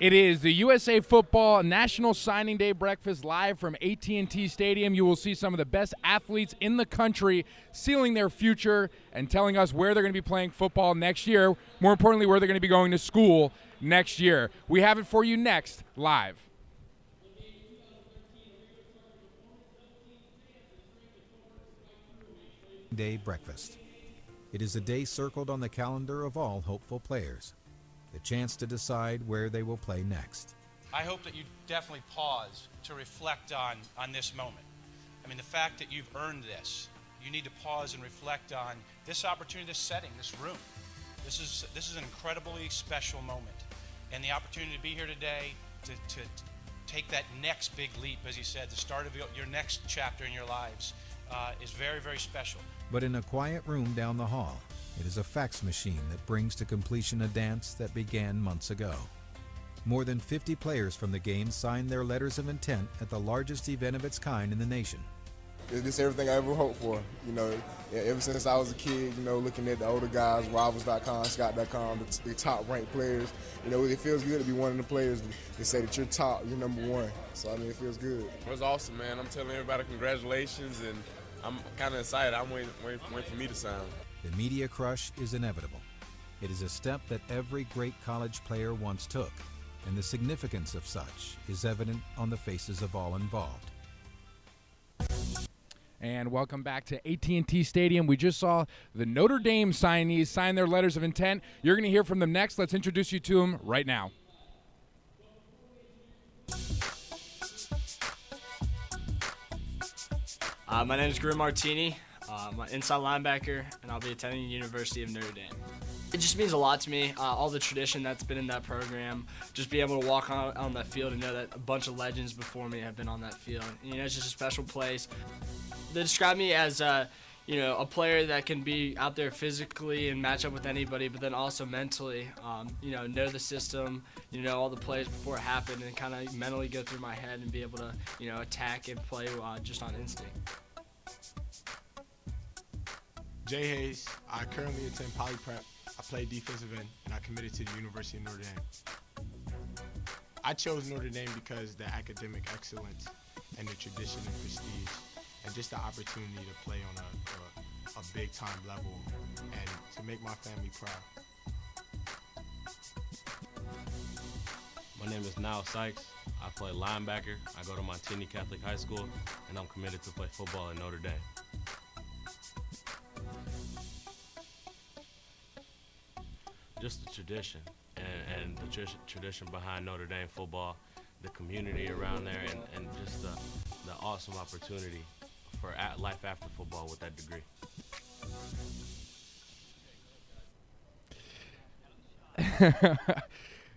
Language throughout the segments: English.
It is the USA Football National Signing Day Breakfast live from AT&T Stadium. You will see some of the best athletes in the country sealing their future and telling us where they're going to be playing football next year. More importantly, where they're going to be going to school next year. We have it for you next, live. Day Breakfast. It is a day circled on the calendar of all hopeful players. The chance to decide where they will play next. I hope that you definitely pause to reflect on this moment. I mean, the fact that you've earned this, you need to pause and reflect on this opportunity, this setting, this room. This is an incredibly special moment. And the opportunity to be here today to take that next big leap, as you said, the start of your next chapter in your lives is very, very special. But in a quiet room down the hall, it is a fax machine that brings to completion a dance that began months ago. More than 50 players from the game signed their letters of intent at the largest event of its kind in the nation. It's everything I ever hoped for. You know, ever since I was a kid, you know, looking at the older guys, Rivals.com, Scott.com, the top-ranked players, you know, it feels good to be one of the players to say that you're top, you're number one. So, I mean, it feels good. It was awesome, man. I'm telling everybody congratulations, and I'm kind of excited. I'm waiting for me to sign. The media crush is inevitable. It is a step that every great college player once took, and the significance of such is evident on the faces of all involved. And welcome back to AT&T Stadium. We just saw the Notre Dame signees sign their letters of intent. You're going to hear from them next. Let's introduce you to them right now. My name is Greer Martini. I'm an inside linebacker, and I'll be attending the University of Notre Dame. It just means a lot to me, all the tradition that's been in that program, just be able to walk on that field and know that a bunch of legends before me have been on that field. You know, it's just a special place. They describe me as a player that can be out there physically and match up with anybody, but then also mentally, know the system, all the plays before it happened, and kind of mentally go through my head and be able to, attack and play just on instinct. Jay Hayes. I currently attend Poly Prep. I play defensive end, and I committed to the University of Notre Dame. I chose Notre Dame because the academic excellence and the tradition and prestige, and just the opportunity to play on a big-time level and to make my family proud. My name is Niall Sykes. I play linebacker. I go to Montini Catholic High School, and I'm committed to play football at Notre Dame. Just the tradition and the tradition behind Notre Dame football, the community around there, and just the awesome opportunity for life after football with that degree.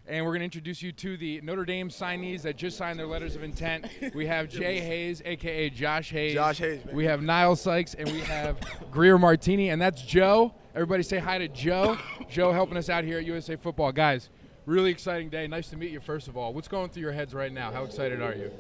And we're going to introduce you to the Notre Dame signees that just signed their letters of intent. We have Jay Hayes, a.k.a. Josh Hayes. Josh Hayes, man. We have Niall Sykes, and we have Greer Martini, and that's Joe. Everybody say hi to Joe. Joe helping us out here at USA Football. Guys, really exciting day. Nice to meet you, first of all. What's going through your heads right now? How excited are you?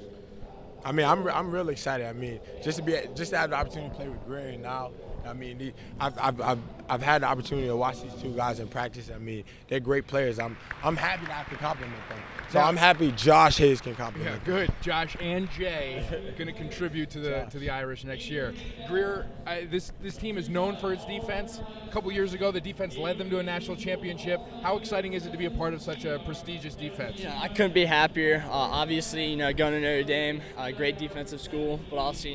I mean, I'm really excited. I mean, just to have the opportunity to play with Greer and now. I mean, I've had the opportunity to watch these two guys in practice. I mean, they're great players. I'm happy that I can compliment them. So I'm happy Josh Hayes can compliment them. Good. Josh and Jay going to contribute to the Irish next year. Greer, this team is known for its defense. A couple years ago, the defense led them to a national championship. How exciting is it to be a part of such a prestigious defense? Yeah, I couldn't be happier. Obviously, going to Notre Dame, a great defensive school, but also,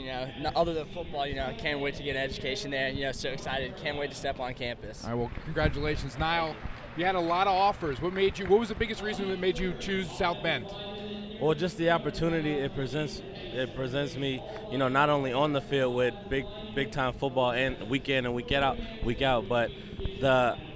other than football, I can't wait to get an education there. So excited. Can't wait to step on campus. All right, well, congratulations. Niall, you had a lot of offers. What was the biggest reason that made you choose South Bend? Well, just the opportunity it presents me, not only on the field with big time football and week in and week out, but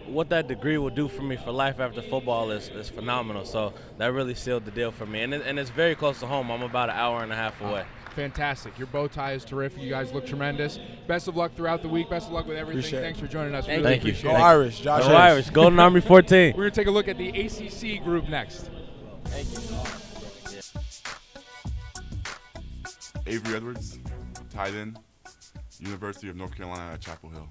what that degree will do for me for life after football is phenomenal. So that really sealed the deal for me, and it's very close to home. I'm about an hour and a half away. Fantastic. Your bow tie is terrific. You guys look tremendous. Best of luck throughout the week. Best of luck with everything. Appreciate Thanks for joining us. Thank you. Go Irish, Josh Hayes. Go Irish. Golden Army 14. We're going to take a look at the ACC group next. Thank you. Avery Edwards, tight end, University of North Carolina at Chapel Hill.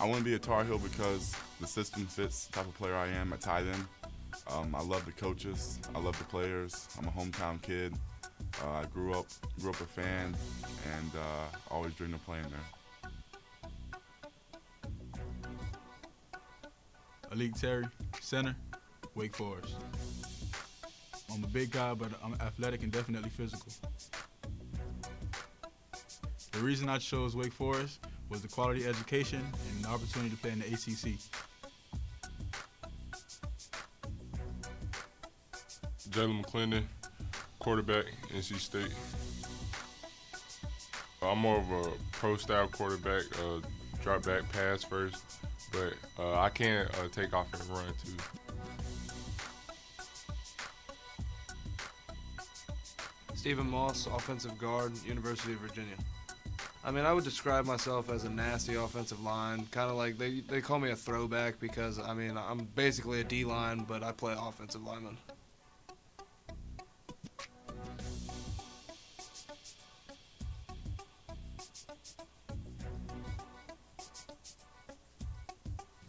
I want to be a Tar Heel because the system fits the type of player I am at tight end. I love the coaches. I love the players. I'm a hometown kid. I grew up a fan, and always dreamed of playing there. Alik Terry, center, Wake Forest. I'm a big guy, but I'm athletic and definitely physical. The reason I chose Wake Forest was the quality education and the opportunity to play in the ACC. Jalen McClendon, quarterback, NC State. I'm more of a pro-style quarterback, drop back, pass first, but I can take off and run too. Stephen Moss, offensive guard, University of Virginia. I mean, I would describe myself as a nasty offensive line, kind of like they call me a throwback because, I mean, I'm basically a D-line, but I play offensive lineman.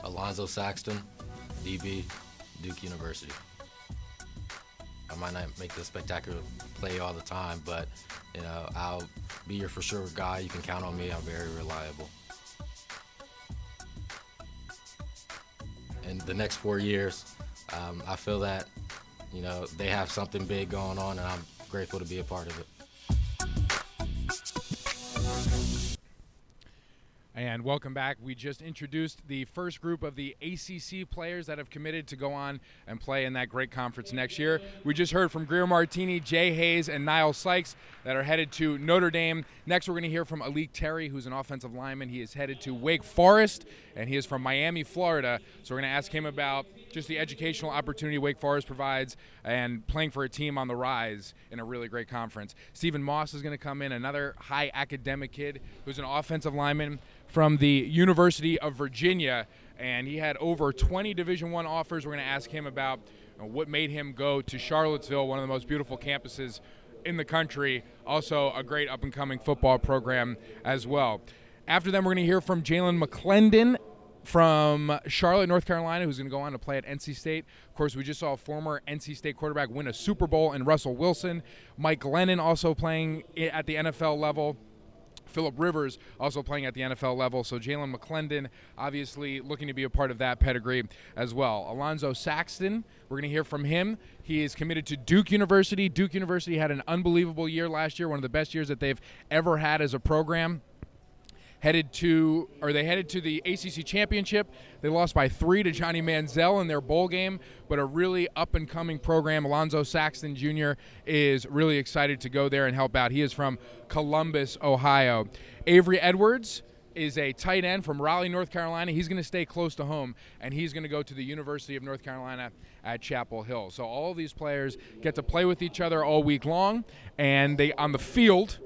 Alonzo Saxton, DB, Duke University. I might not make the spectacular play all the time, but you know, I'll be your for sure guy. You can count on me. I'm very reliable. In the next 4 years, I feel that, you know, they have something big going on, and I'm grateful to be a part of it. And welcome back. We just introduced the first group of the ACC players that have committed to go on and play in that great conference next year. We just heard from Greer Martini, Jay Hayes, and Niall Sykes that are headed to Notre Dame. Next, we're going to hear from Alik Terry, who's an offensive lineman. He is headed to Wake Forest, and he is from Miami, Florida. So we're going to ask him about just the educational opportunity Wake Forest provides and playing for a team on the rise in a really great conference. Stephen Moss is going to come in, another high academic kid who's an offensive lineman from the University of Virginia, and he had over 20 Division I offers. We're going to ask him about what made him go to Charlottesville, one of the most beautiful campuses in the country, also a great up-and-coming football program as well. After them, we're going to hear from Jalen McClendon from Charlotte, North Carolina, who's going to go on to play at NC State. Of course, we just saw a former NC State quarterback win a Super Bowl in Russell Wilson. Mike Glennon also playing at the NFL level. Phillip Rivers also playing at the NFL level. So Jalen McClendon obviously looking to be a part of that pedigree as well. Alonzo Saxton, we're going to hear from him. He is committed to Duke University. Duke University had an unbelievable year last year, one of the best years that they've ever had as a program. They headed to the ACC Championship. They lost by 3 to Johnny Manziel in their bowl game, but a really up-and-coming program. Alonzo Saxton Jr. is really excited to go there and help out. He is from Columbus, Ohio. Avery Edwards is a tight end from Raleigh, North Carolina. He's going to stay close to home, and he's going to go to the University of North Carolina at Chapel Hill. So all of these players get to play with each other all week long, and they on the field,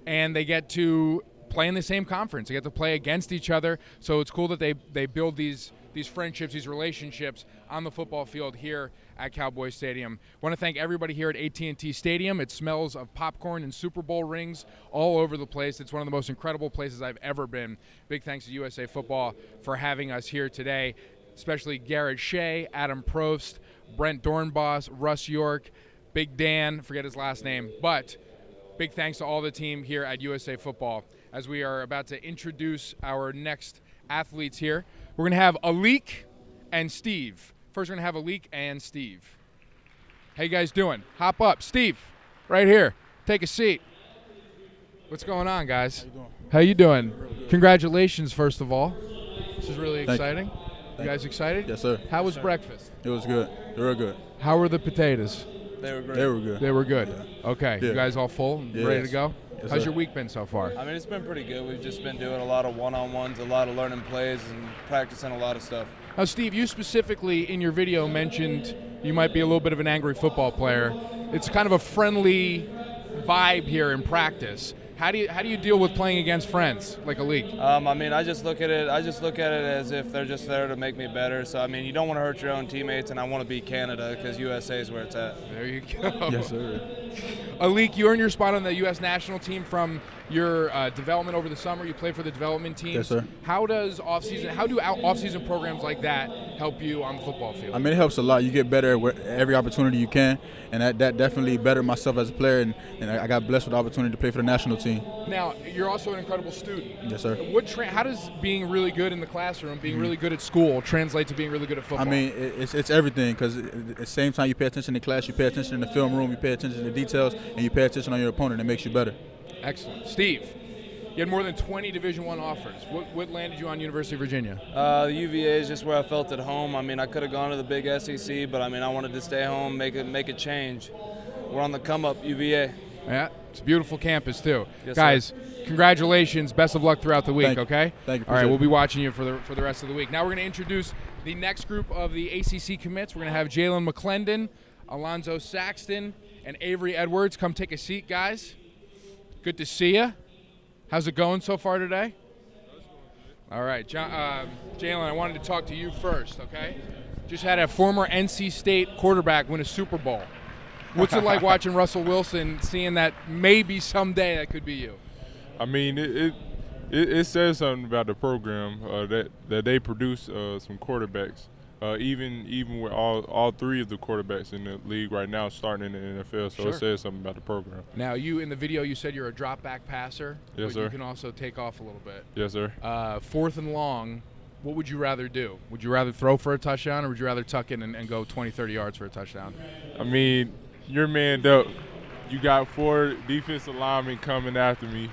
and they get to play in the same conference. They get to play against each other. So it's cool that they build these friendships, these relationships on the football field here at Cowboy Stadium. I want to thank everybody here at AT&T Stadium. It smells of popcorn and Super Bowl rings all over the place. It's one of the most incredible places I've ever been. Big thanks to USA Football for having us here today, especially Garrett Shea, Adam Probst, Brent Dornbos, Russ York, Big Dan, forget his last name, but big thanks to all the team here at USA Football. As we are about to introduce our next athletes here, we're going to have Alik and Steve. First, we're going to have Alik and Steve. How you guys doing? Hop up. Steve, right here. Take a seat. What's going on, guys? How you doing? Congratulations, first of all. This is really exciting. You guys excited? Yes, sir. How was breakfast? It was good. Real good. How were the potatoes? They were great. They were good. They were good. Yeah. Okay. Yeah. You guys all full and ready to go? Yes, How's sir. your week been so far? I mean, it's been pretty good. We've just been doing a lot of one-on-ones, a lot of learning plays, and practicing a lot of stuff. Now, Steve, you specifically in your video mentioned you might be a little bit of an angry football player. It's kind of a friendly vibe here in practice. How do you deal with playing against friends like Alik? I mean, I just look at it as if they're just there to make me better. So I mean, you don't want to hurt your own teammates, and I want to beat Canada because USA is where it's at. There you go. Yes, sir. Alik, you earned your spot on the U.S. national team from your development over the summer. You play for the development teams. Yes, sir. How do off-season programs like that help you on the football field? I mean, it helps a lot. You get better at every opportunity you can, and that definitely bettered myself as a player, and I got blessed with the opportunity to play for the national team. Now, you're also an incredible student. Yes, sir. How does being really good in the classroom, being really good at school, translate to being really good at football? I mean, it's everything, because at the same time you pay attention in class, you pay attention in the film room, you pay attention to the details, and you pay attention on your opponent. It makes you better. Excellent. Steve, you had more than 20 Division I offers. What landed you on University of Virginia? The UVA is just where I felt at home. I mean, I could have gone to the big SEC, but I mean, I wanted to stay home, make a change. We're on the come up, UVA. Yeah, it's a beautiful campus too. Yes, guys, sir. Congratulations. Best of luck throughout the week. Okay. Thank you. All right, we'll be watching you for the rest of the week. Now we're going to introduce the next group of the ACC commits. We're going to have Jalen McClendon, Alonzo Saxton, and Avery Edwards. Come take a seat, guys. Good to see you. How's it going so far today? All right, Jalen, I wanted to talk to you first, okay? Just had a former NC State quarterback win a Super Bowl. What's it like watching Russell Wilson, seeing that maybe someday that could be you? I mean, it says something about the program that they produce some quarterbacks. Even with all three of the quarterbacks in the league right now starting in the NFL, so Sure. It says something about the program. Now, in the video, you said you're a drop back passer. Yes, but sir. You can also take off a little bit. Yes, sir. 4th and long, what would you rather do? Would you rather throw for a touchdown, or would you rather tuck in and go 20, 30 yards for a touchdown? I mean, you're manned up. You got 4 defensive linemen coming after me.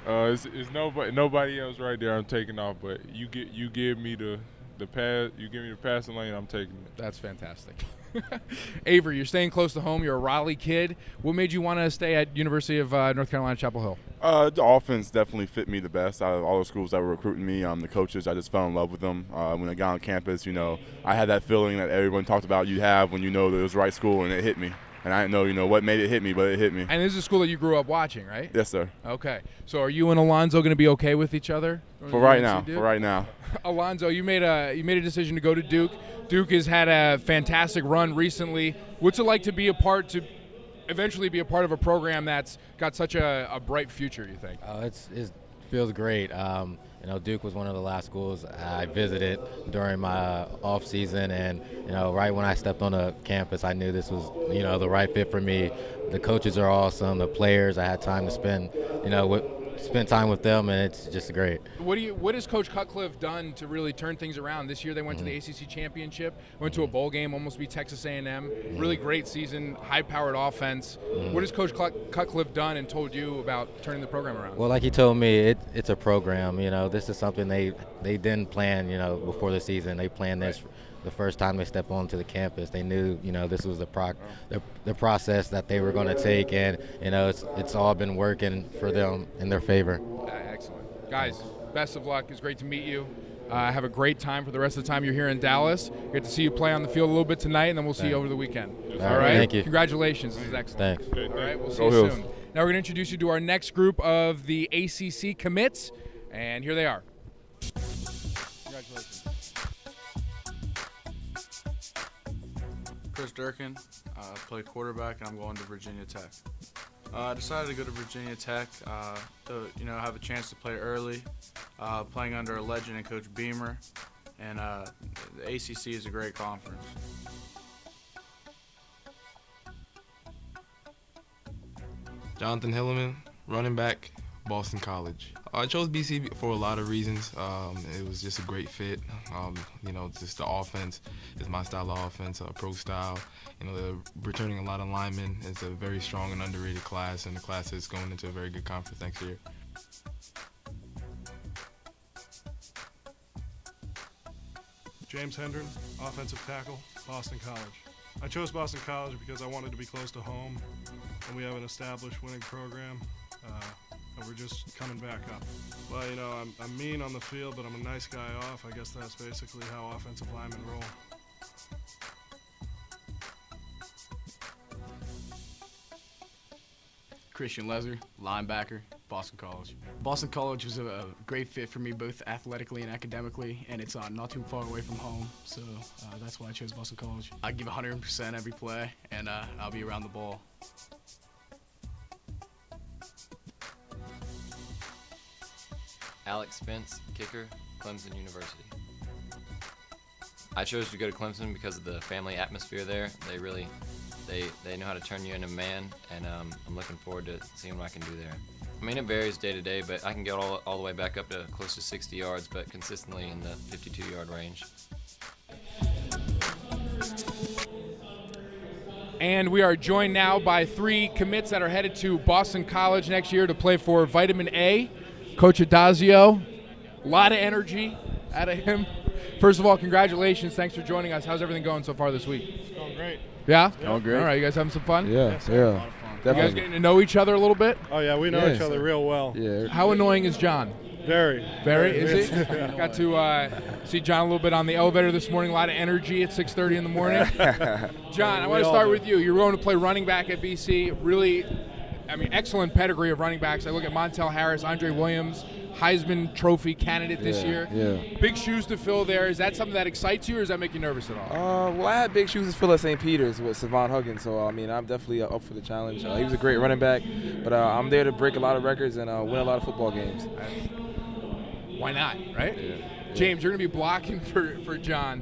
It's nobody else right there. I'm taking off, but you give me the pass. You give me the passing lane. I'm taking it. That's fantastic. Avery, you're staying close to home. You're a Raleigh kid. What made you want to stay at University of North Carolina, Chapel Hill? The offense definitely fit me the best out of all the schools that were recruiting me. The coaches, I just fell in love with them. When I got on campus, I had that feeling that everyone talked about you have when you know that it was the right school, and it hit me. And I didn't know, what made it hit me, but it hit me. And this is a school that you grew up watching, right? Yes, sir. Okay. So are you and Alonzo going to be okay with each other? For right now. Alonzo, you made a decision to go to Duke. Duke has had a fantastic run recently. What's it like to eventually be a part of a program that's got such a bright future, you think? It feels great. Duke was one of the last schools I visited during my off season, and right when I stepped on the campus, I knew this was the right fit for me. The coaches are awesome. The players, I had time to spend time with them, and it's just great. What has Coach Cutcliffe done to really turn things around? This year they went to the ACC championship, went to a bowl game, almost beat Texas A&M. Really great season, high-powered offense. What has Coach Cutcliffe done and told you about turning the program around? Well, like he told me, it's a program. This is something they didn't plan. Before the season, they planned this. The first time they stepped onto the campus, they knew, this was the process that they were going to take, and it's all been working for them in their favor. Excellent, guys. Best of luck. It's great to meet you. Have a great time for the rest of the time you're here in Dallas. Get to see you play on the field a little bit tonight, and then we'll see you over the weekend. All right. Thank you. Congratulations. This is excellent. Thanks. All right. We'll see you soon. Now we're going to introduce you to our next group of the ACC commits, and here they are. Congratulations. Chris Durkin, I play quarterback, and I'm going to Virginia Tech. I decided to go to Virginia Tech to have a chance to play early, playing under a legend and Coach Beamer, and the ACC is a great conference. Jonathan Hilleman, running back, Boston College. I chose BC for a lot of reasons. It was just a great fit. Just the offense is my style of offense, pro style. They're returning a lot of linemen. It's a very strong and underrated class, and the class is going into a very good conference next year. James Hendren, offensive tackle, Boston College. I chose Boston College because I wanted to be close to home, and we have an established winning program. And we're just coming back up. Well, I'm mean on the field, but I'm a nice guy off. I guess that's basically how offensive linemen roll. Christian Lezer, linebacker, Boston College. Boston College was a great fit for me, both athletically and academically, and it's not too far away from home, so that's why I chose Boston College. I give 100% every play, and I'll be around the ball. Alex Spence, kicker, Clemson University. I chose to go to Clemson because of the family atmosphere there. They know how to turn you into a man, and I'm looking forward to seeing what I can do there. I mean, it varies day to day, but I can get all the way back up to close to 60 yards, but consistently in the 52-yard range. And we are joined now by 3 commits that are headed to Boston College next year to play for Vitamin A. Coach Adazio, a lot of energy out of him. First of all, congratulations. Thanks for joining us. How's everything going so far this week? It's going great. Yeah? Going great. All right, you guys having some fun? Yeah, Yes, yeah. a lot of fun. You guys getting to know each other a little bit? Oh, yeah, we know each other real well. Yeah. How annoying is John? Very. Very? Is he? Got to see John a little bit on the elevator this morning. A lot of energy at 6:30 in the morning. John, I want to start with you. You're going to play running back at BC. Really, I mean, excellent pedigree of running backs. I look at Montel Harris, Andre Williams, Heisman Trophy candidate this year. Yeah. Big shoes to fill there. Is that something that excites you, or does that make you nervous at all? Well, I had big shoes to fill at St. Peter's with Savon Huggins, so I mean, I'm definitely up for the challenge. He was a great running back, but I'm there to break a lot of records and win a lot of football games. Why not, right? Yeah. James, you're going to be blocking for John.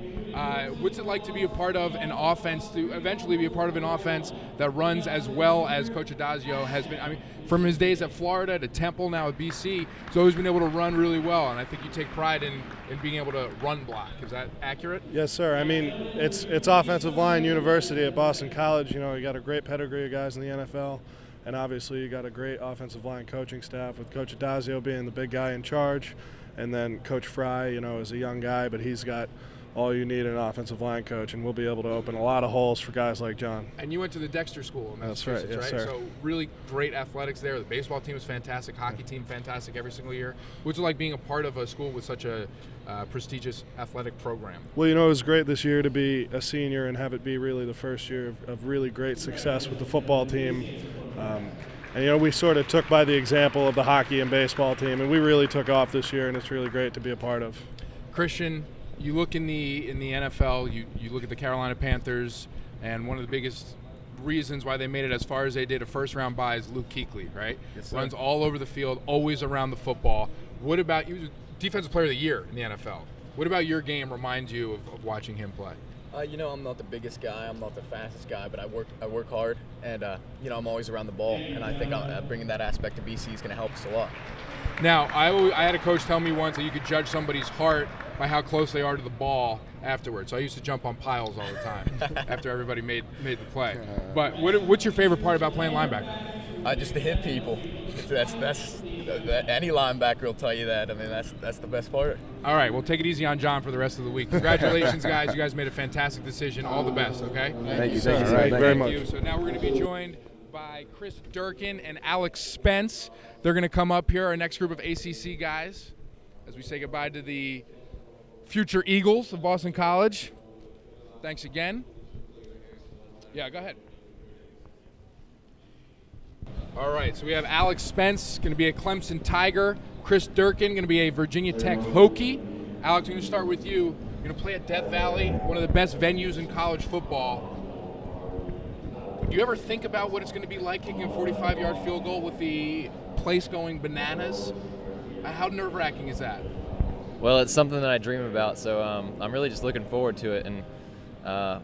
What's it like to be a part of an offense, to eventually be a part of an offense that runs as well as Coach Adazio has been? I mean, from his days at Florida to Temple, now at BC, he's always been able to run really well, and I think you take pride in being able to run block. Is that accurate? Yes, sir. I mean, it's offensive line university at Boston College. You know, you got a great pedigree of guys in the NFL, and obviously you got a great offensive line coaching staff with Coach Adazio being the big guy in charge, and then Coach Fry, you know, is a young guy, but he's got all you need in an offensive line coach, and we'll be able to open a lot of holes for guys like John. And you went to the Dexter School in Massachusetts, That's right, yes, sir. So really great athletics there. The baseball team is fantastic, hockey team fantastic every single year. What's it like being a part of a school with such a prestigious athletic program? Well, you know, it was great this year to be a senior and have it be really the first year of really great success with the football team. And, you know, we sort of took by the example of the hockey and baseball team, and we really took off this year, and it's really great to be a part of. Christian, you look in the NFL, you look at the Carolina Panthers, and one of the biggest reasons why they made it as far as they did, a first-round bye, is Luke Kuechly, right? Yes, sir. Runs all over the field, always around the football. What about you? Defensive Player of the Year in the NFL. What about your game reminds you of watching him play? You know, I'm not the biggest guy, I'm not the fastest guy, but I work hard, and you know, I'm always around the ball, and I think bringing that aspect to BC is going to help us a lot. Now, I had a coach tell me once that you could judge somebody's heart by how close they are to the ball afterwards. So I used to jump on piles all the time after everybody made the play. But what's your favorite part about playing linebacker? Just to hit people. That's any linebacker will tell you that. I mean, that's the best part. All right, well, take it easy on John for the rest of the week. Congratulations, guys. You guys made a fantastic decision. All the best, okay? Thank you. Thank you very much. So now we're going to be joined by Chris Durkin and Alex Spence. They're going to come up here, our next group of ACC guys, as we say goodbye to the future Eagles of Boston College. Thanks again. Yeah, go ahead. All right, so we have Alex Spence, going to be a Clemson Tiger. Chris Durkin, going to be a Virginia Tech Hokie. Alex, I'm going to start with you. You're going to play at Death Valley, one of the best venues in college football. Do you ever think about what it's going to be like kicking a 45-yard field goal with the place going bananas? How nerve-wracking is that? Well, it's something that I dream about, so I'm really just looking forward to it. And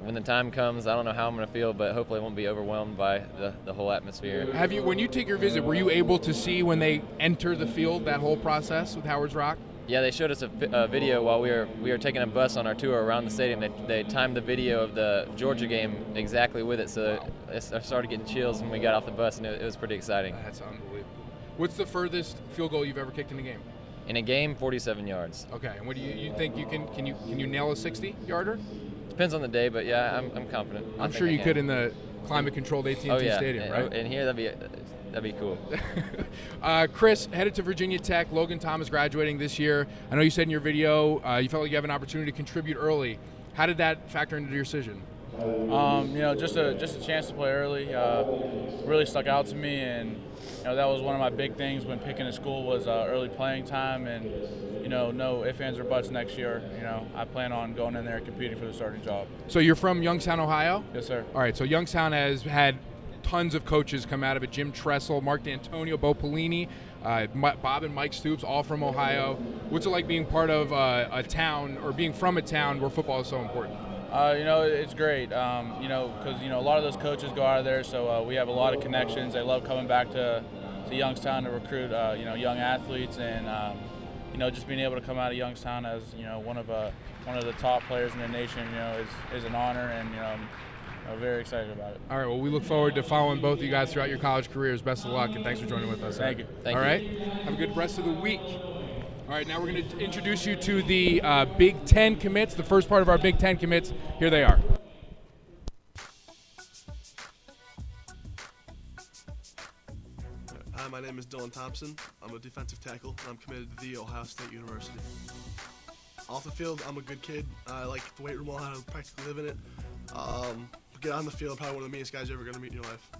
when the time comes, I don't know how I'm going to feel, but hopefully I won't be overwhelmed by the whole atmosphere. When you take your visit, were you able to see when they enter the field that whole process with Howard's Rock? Yeah, they showed us a video while we were taking a bus on our tour around the stadium. They timed the video of the Georgia game exactly with it, so I started getting chills when we got off the bus, and it was pretty exciting. That's unbelievable. What's the furthest field goal you've ever kicked in a game? In a game, 47 yards. Okay, and what do you think you can you nail a 60-yarder? Depends on the day, but yeah, I'm confident. I'm sure you could in the climate-controlled AT&T Stadium, right? And here, that'd be cool. Chris, headed to Virginia Tech. Logan Thomas graduating this year. I know you said in your video you felt like you have an opportunity to contribute early. How did that factor into your decision? You know, just a chance to play early really stuck out to me, and you know, that was one of my big things when picking a school was early playing time, and you know, no ifs, ands, or buts next year. You know, I plan on going in there and competing for the starting job. So you're from Youngstown, Ohio? Yes, sir. All right, so Youngstown has had tons of coaches come out of it. Jim Tressel, Mark D'Antonio, Bo Pelini, Bob and Mike Stoops, all from Ohio. What's it like being part of a town, or being from a town where football is so important? It's great, because, a lot of those coaches go out of there, so we have a lot of connections. They love coming back to Youngstown to recruit, young athletes, and, just being able to come out of Youngstown as, one of the top players in the nation, is an honor, and, I'm very excited about it. All right, well, we look forward to following both of you guys throughout your college careers. Best of luck, and thanks for joining with us. Thank you. All right, have a good rest of the week. All right, now we're going to introduce you to the Big Ten commits, the first part of our Big Ten commits. Here they are. Hi, my name is Dylan Thompson. I'm a defensive tackle, and I'm committed to The Ohio State University. Off the field, I'm a good kid. I like the weight room a lot. I practically live in it. Get on the field, I'm probably one of the meanest guys you're ever going to meet in your life.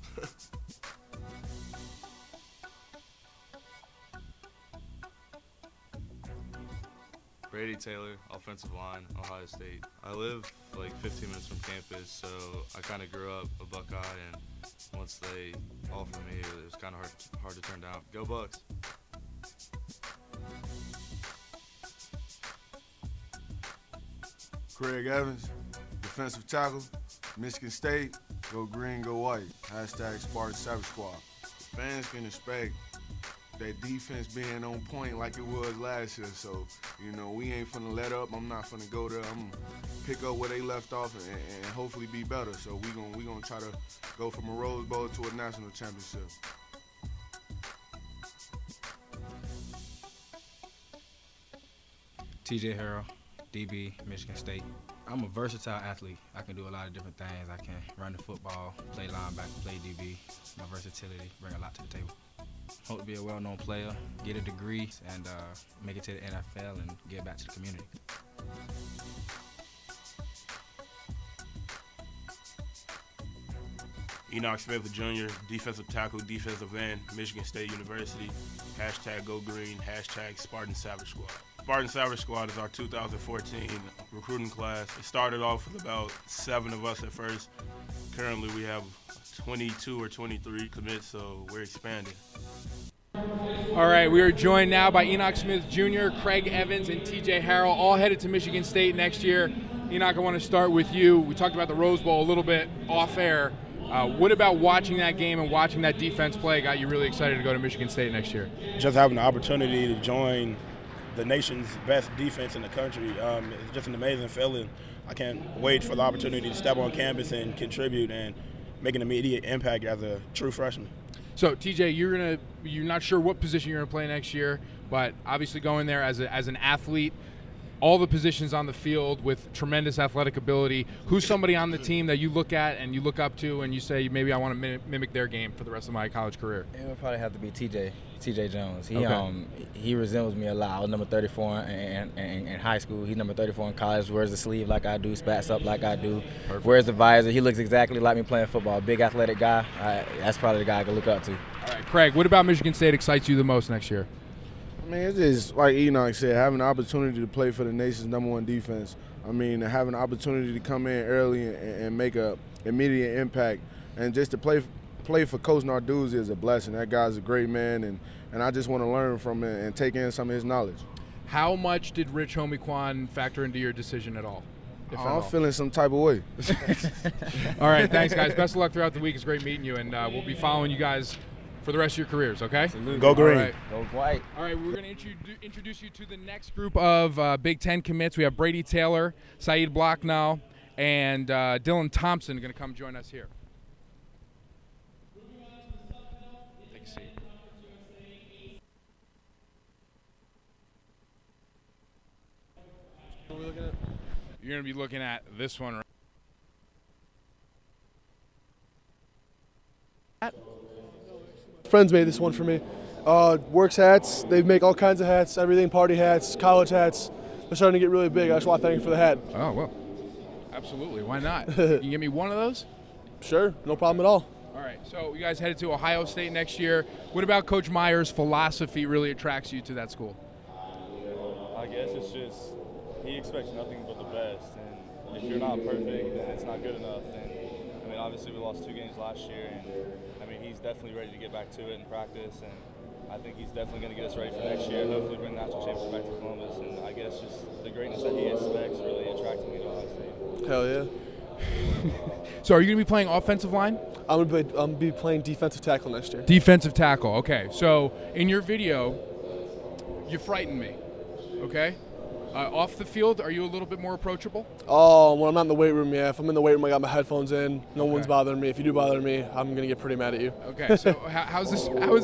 Brady Taylor, offensive line, Ohio State. I live like 15 minutes from campus, so I kind of grew up a Buckeye, and once they offered me, it was kind of hard to turn down. Go Bucks! Craig Evans, defensive tackle, Michigan State, go green, go white. Hashtag Spartan Savage Squad. Fans can expect that defense being on point like it was last year. So, we ain't finna let up. I'm not finna go there. I'm gonna pick up where they left off and hopefully be better. So we gonna try to go from a Rose Bowl to a national championship. TJ Harrell, DB, Michigan State. I'm a versatile athlete. I can do a lot of different things. I can run the football, play linebacker, play DB. My versatility bring a lot to the table. Hope to be a well-known player, get a degree, and make it to the NFL and get back to the community. Enoch Smith Jr., defensive tackle, defensive end, Michigan State University. Hashtag Go Green, hashtag Spartan Savage Squad. Spartan Savage Squad is our 2014 recruiting class. It started off with about 7 of us at first. Currently we have 22 or 23 commits, so we're expanding. All right, we are joined now by Enoch Smith Jr., Craig Evans, and TJ Harrell, all headed to Michigan State next year. Enoch, I want to start with you. We talked about the Rose Bowl a little bit off air. What about watching that game and watching that defense play got you really excited to go to Michigan State next year? Just having the opportunity to join the nation's best defense in the country, it's just an amazing feeling. I can't wait for the opportunity to step on campus and contribute and make an immediate impact as a true freshman. So TJ, you're not sure what position you're gonna play next year, but obviously going there as an athlete, all the positions on the field with tremendous athletic ability. Who's somebody on the team that you look at and you look up to and you say, maybe I want to mimic their game for the rest of my college career? It would probably have to be TJ Jones. Okay. He resembles me a lot. I was number 34 in high school. He's number 34 in college. Wears the sleeve like I do, spats up like I do. Perfect. Wears the visor. He looks exactly like me playing football. Big athletic guy. That's probably the guy I can look up to. All right, Craig, what about Michigan State excites you the most next year? I mean, it's just like Enoch said, having the opportunity to play for the nation's #1 defense. I mean, having the opportunity to come in early and make a immediate impact, and just to play for Coach Narduzzi is a blessing. That guy's a great man, and I just want to learn from him and take in some of his knowledge. How much did Rich Homie-Quan factor into your decision at all? I'm feeling some type of way. All right, thanks, guys. Best of luck throughout the week. It's great meeting you, and we'll be following you guys for the rest of your careers, okay? Absolutely. Go green. All right. Go white. All right, we're going to introduce you to the next group of Big Ten commits. We have Brady Taylor, Saeed Blocknow, and Dylan Thompson going to come join us here. Take a seat. What are we looking at? You're going to be looking at this one right. Friends made this one for me. Works hats. They make all kinds of hats, everything, party hats, college hats. They're starting to get really big. I just want to thank you for the hat. Oh, well, absolutely. Why not? Can you give me one of those? Sure, no problem at all. All right, so you guys headed to Ohio State next year. What about Coach Meyer's philosophy really attracts you to that school? I guess it's just he expects nothing but the best, and if you're not perfect, then it's not good enough. And mean, obviously we lost 2 games last year, and I mean, he's definitely ready to get back to it in practice, and I think he's definitely going to get us ready for next year and hopefully bring national champions back to Columbus. And I guess just the greatness that he expects really attracted me to Ohio State. Hell yeah. So are you going to be playing offensive line? I'm going to be playing defensive tackle next year. Defensive tackle, okay. So in your video, you frightened me, okay? Off the field, are you a little bit more approachable? Oh, when I'm not in the weight room, yeah. If I'm in the weight room, I got my headphones in. No one's bothering me. If you do bother me, I'm going to get pretty mad at you. Okay, so how has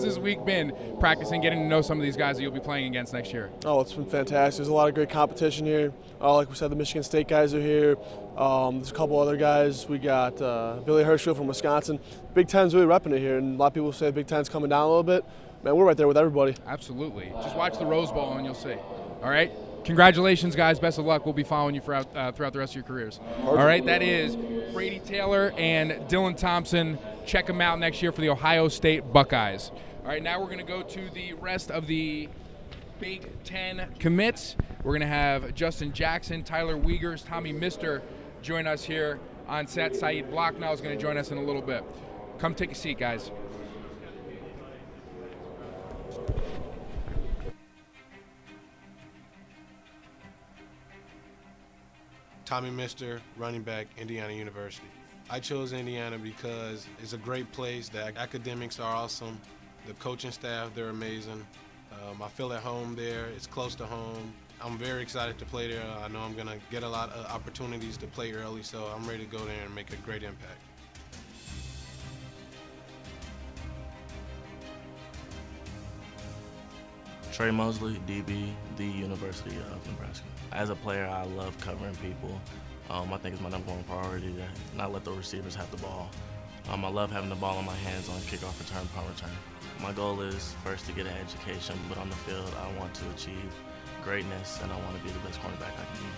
this week been practicing, getting to know some of these guys that you'll be playing against next year? Oh, it's been fantastic. There's a lot of great competition here. Like we said, the Michigan State guys are here. There's a couple other guys. We got Billy Hirschfield from Wisconsin. Big Ten's really repping it here, and a lot of people say Big Ten's coming down a little bit. Man, we're right there with everybody. Absolutely. Just watch the Rose Bowl and you'll see. All right? Congratulations, guys. Best of luck. We'll be following you throughout the rest of your careers. All right, that is Brady Taylor and Dylan Thompson. Check them out next year for the Ohio State Buckeyes. All right, now we're going to go to the rest of the Big Ten commits. We're going to have Justin Jackson, Tyler Wiegers, Tommy Mister join us here on set. Saeed Blocknell is going to join us in a little bit. Come take a seat, guys. Tommy Mister, running back, Indiana University. I chose Indiana because it's a great place. The academics are awesome. The coaching staff, they're amazing. I feel at home there. It's close to home. I'm very excited to play there. I know I'm going to get a lot of opportunities to play early, so I'm ready to go there and make a great impact. Trey Mosley, DB, the University of Nebraska. As a player, I love covering people. I think it's my #1 priority to not let the receivers have the ball. I love having the ball in my hands on kickoff return, punt return. My goal is first to get an education, but on the field, I want to achieve greatness, and I want to be the best cornerback I can be.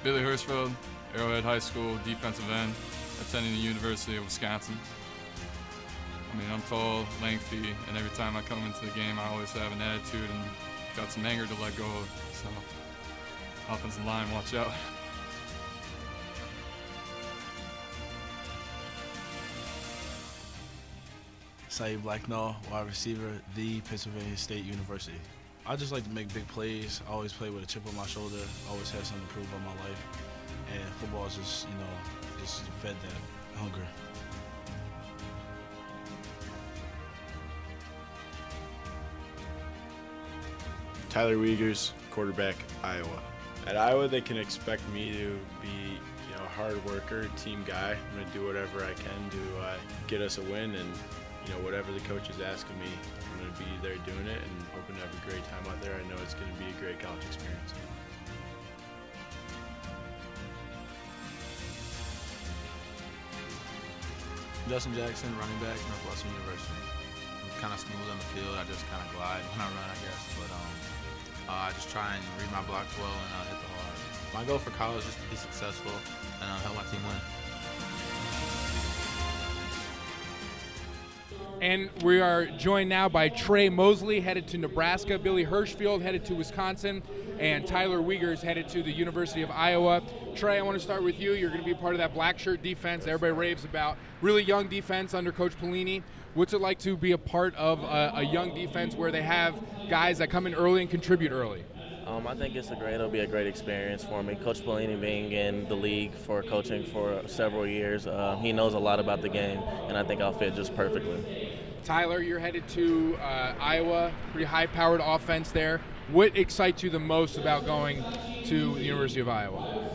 Billy Hirschfield, Arrowhead High School, defensive end, attending the University of Wisconsin. I mean, I'm tall, lengthy, and every time I come into the game, I always have an attitude and got some anger to let go of. So, offensive line, watch out. Saeed Blacknall, wide receiver, the Pennsylvania State University. I just like to make big plays. I always play with a chip on my shoulder. Always had something to prove about my life. And football is just, just fed that hunger. Tyler Wiegers, quarterback, Iowa. At Iowa, they can expect me to be, a hard worker, team guy. I'm going to do whatever I can to get us a win, and whatever the coach is asking me, I'm going to be there doing it and hoping to have a great time out there. I know it's going to be a great college experience. Justin Jackson, running back, Northwestern University. I'm kind of smooth on the field. I just kind of glide when I run, I guess. But I just try and read my blocks well and hit the hard. My goal for college is to be successful and help my team win. And we are joined now by Trey Mosley, headed to Nebraska, Billy Hirschfield, headed to Wisconsin, and Tyler Wiegers, headed to the University of Iowa. Trey, I want to start with you. You're going to be part of that black shirt defense that everybody raves about. Really young defense under Coach Pelini. What's it like to be a part of a young defense where they have guys that come in early and contribute early? I think it'll be a great experience for me. Coach Pelini being in the league for coaching for several years, he knows a lot about the game, and I think I'll fit just perfectly. Tyler, you're headed to Iowa, pretty high-powered offense there. What excites you the most about going to the University of Iowa?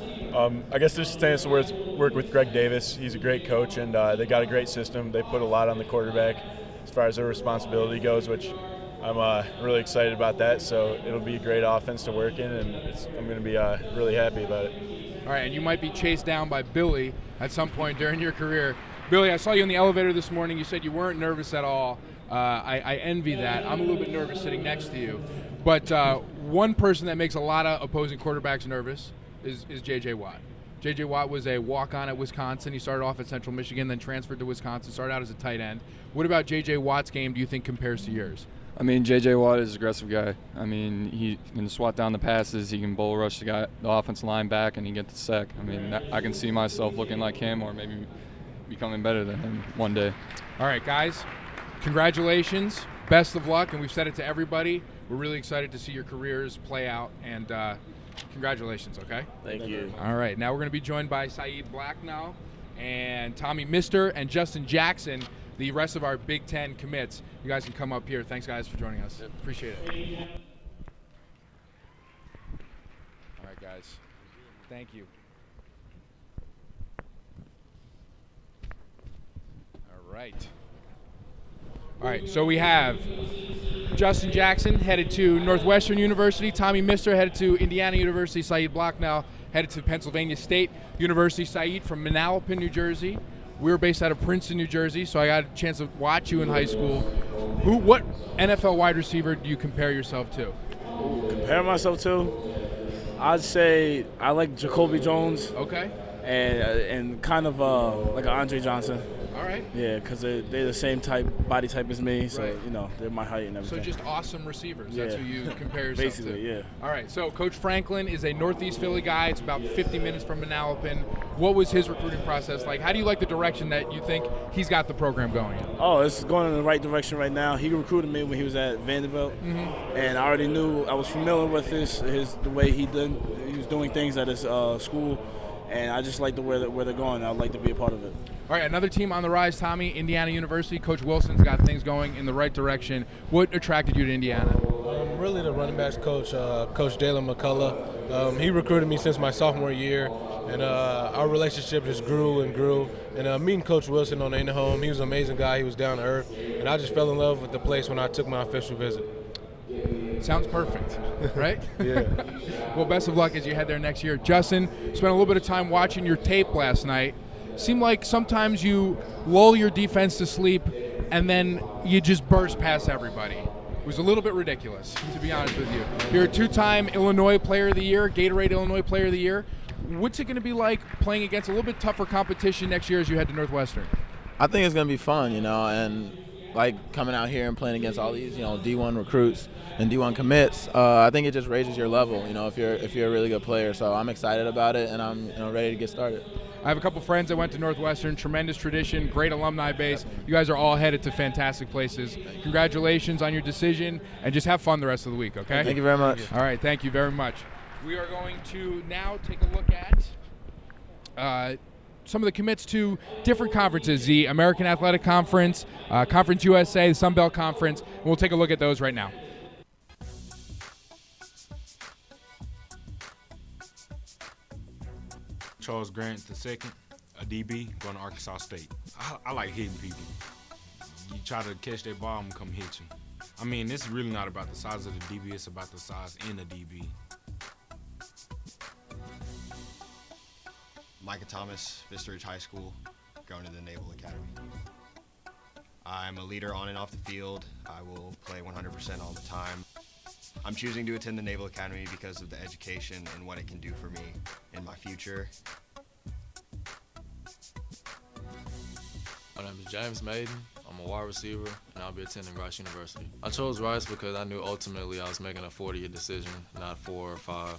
I guess there's a chance to work with Greg Davis. He's a great coach, and they got a great system. They put a lot on the quarterback as far as their responsibility goes, which I'm really excited about that. So it'll be a great offense to work in, and I'm going to be really happy about it. All right, and you might be chased down by Billy at some point during your career. Billy, I saw you in the elevator this morning. You said you weren't nervous at all. I envy that. I'm a little bit nervous sitting next to you. But one person that makes a lot of opposing quarterbacks nervous is J.J. Watt. J.J. Watt was a walk-on at Wisconsin. He started off at Central Michigan, then transferred to Wisconsin, started out as a tight end. What about J.J. Watt's game do you think compares to yours? I mean, J.J. Watt is an aggressive guy. I mean, he can swat down the passes. He can bull rush the offensive line back, and he can get the sack. I mean, I can see myself looking like him or maybe becoming better than him one day. All right, guys, congratulations. Best of luck, and we've said it to everybody. We're really excited to see your careers play out, and congratulations, okay? Thank you. All right, now we're going to be joined by Saeed Blacknell and Tommy Mister and Justin Jackson, the rest of our Big Ten commits. You guys can come up here. Thanks, guys, for joining us. Appreciate it. All right, guys. Thank you. All right. All right, so we have Justin Jackson headed to Northwestern University, Tommy Mister headed to Indiana University, Saeed Blacknell headed to Pennsylvania State University. Saeed from Manalapan, New Jersey. We were based out of Princeton, New Jersey, so I got a chance to watch you in high school. What NFL wide receiver do you compare yourself to? Compare myself to? I'd say I like Jacoby Jones. Okay. And kind of like an Andre Johnson. All right. Yeah, because they're the same body type as me, so, Right. you know, they're my height and everything. So just awesome receivers. Yeah. That's who you compare yourself Basically, to. yeah. All right, so Coach Franklin is a Northeast Philly guy. It's about 50 minutes from Manalapan. What was his recruiting process like? How do you like the direction that you think he's got the program going in? Oh, it's going in the right direction right now. He recruited me when he was at Vanderbilt, and I already knew, I was familiar with the way he was doing things at his school, and I just like where they're going. I'd like to be a part of it. All right, another team on the rise, Tommy, Indiana University. Coach Wilson's got things going in the right direction. What attracted you to Indiana? Really the running backs coach, Coach Dalen McCullough. He recruited me since my sophomore year, and our relationship just grew and grew. And meeting Coach Wilson on the home, he was an amazing guy. He was down to earth, and I just fell in love with the place when I took my official visit. Sounds perfect, right? Yeah. Well, best of luck as you head there next year. Justin, spent a little bit of time watching your tape last night. Seemed like sometimes you lull your defense to sleep and then you just burst past everybody. It was a little bit ridiculous, to be honest with you. You're a two-time Illinois Player of the Year, Gatorade Illinois Player of the Year. What's it going to be like playing against a little bit tougher competition next year as you head to Northwestern? I think it's going to be fun, and like coming out here and playing against all these, D1 recruits and D1 commits. I think it just raises your level, if you're a really good player. So I'm excited about it, and I'm ready to get started. I have a couple friends that went to Northwestern, tremendous tradition, great alumni base. You guys are all headed to fantastic places. Congratulations on your decision, and just have fun the rest of the week, okay? Thank you very much. All right, thank you very much. We are going to now take a look at some of the commits to different conferences, the American Athletic Conference, Conference USA, the Sun Belt Conference. We'll take a look at those right now. Charles Grant II, a DB, going to Arkansas State. I like hitting people. You try to catch that ball, I'm going to come hit you. I mean, it's really not about the size of the DB, it's about the size in the DB. Micah Thomas, Vista Ridge High School, going to the Naval Academy. I'm a leader on and off the field. I will play 100% all the time. I'm choosing to attend the Naval Academy because of the education and what it can do for me in my future. My name is James Maiden. I'm a wide receiver, and I'll be attending Rice University. I chose Rice because I knew ultimately I was making a 4-year decision, not 4 or 5.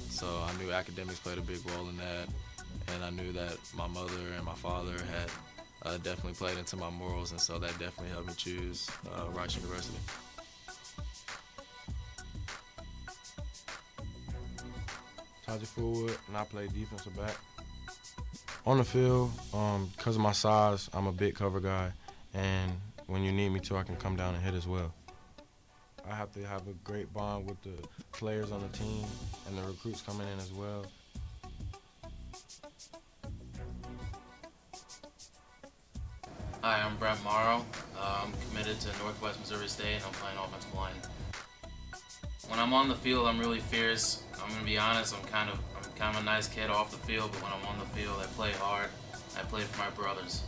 So I knew academics played a big role in that, and I knew that my mother and my father had definitely played into my morals, and so that definitely helped me choose Rice University. Tajay Fullwood, and I play defensive back. On the field, because of my size, I'm a big cover guy, and when you need me to, I can come down and hit as well. I have to have a great bond with the players on the team and the recruits coming in as well. Hi, I'm Brent Morrow. I'm committed to Northwest Missouri State, and I'm playing offensive line. When I'm on the field, I'm really fierce. I'm gonna be honest. I'm kind of a nice kid off the field, but when I'm on the field, I play hard. I play for my brothers.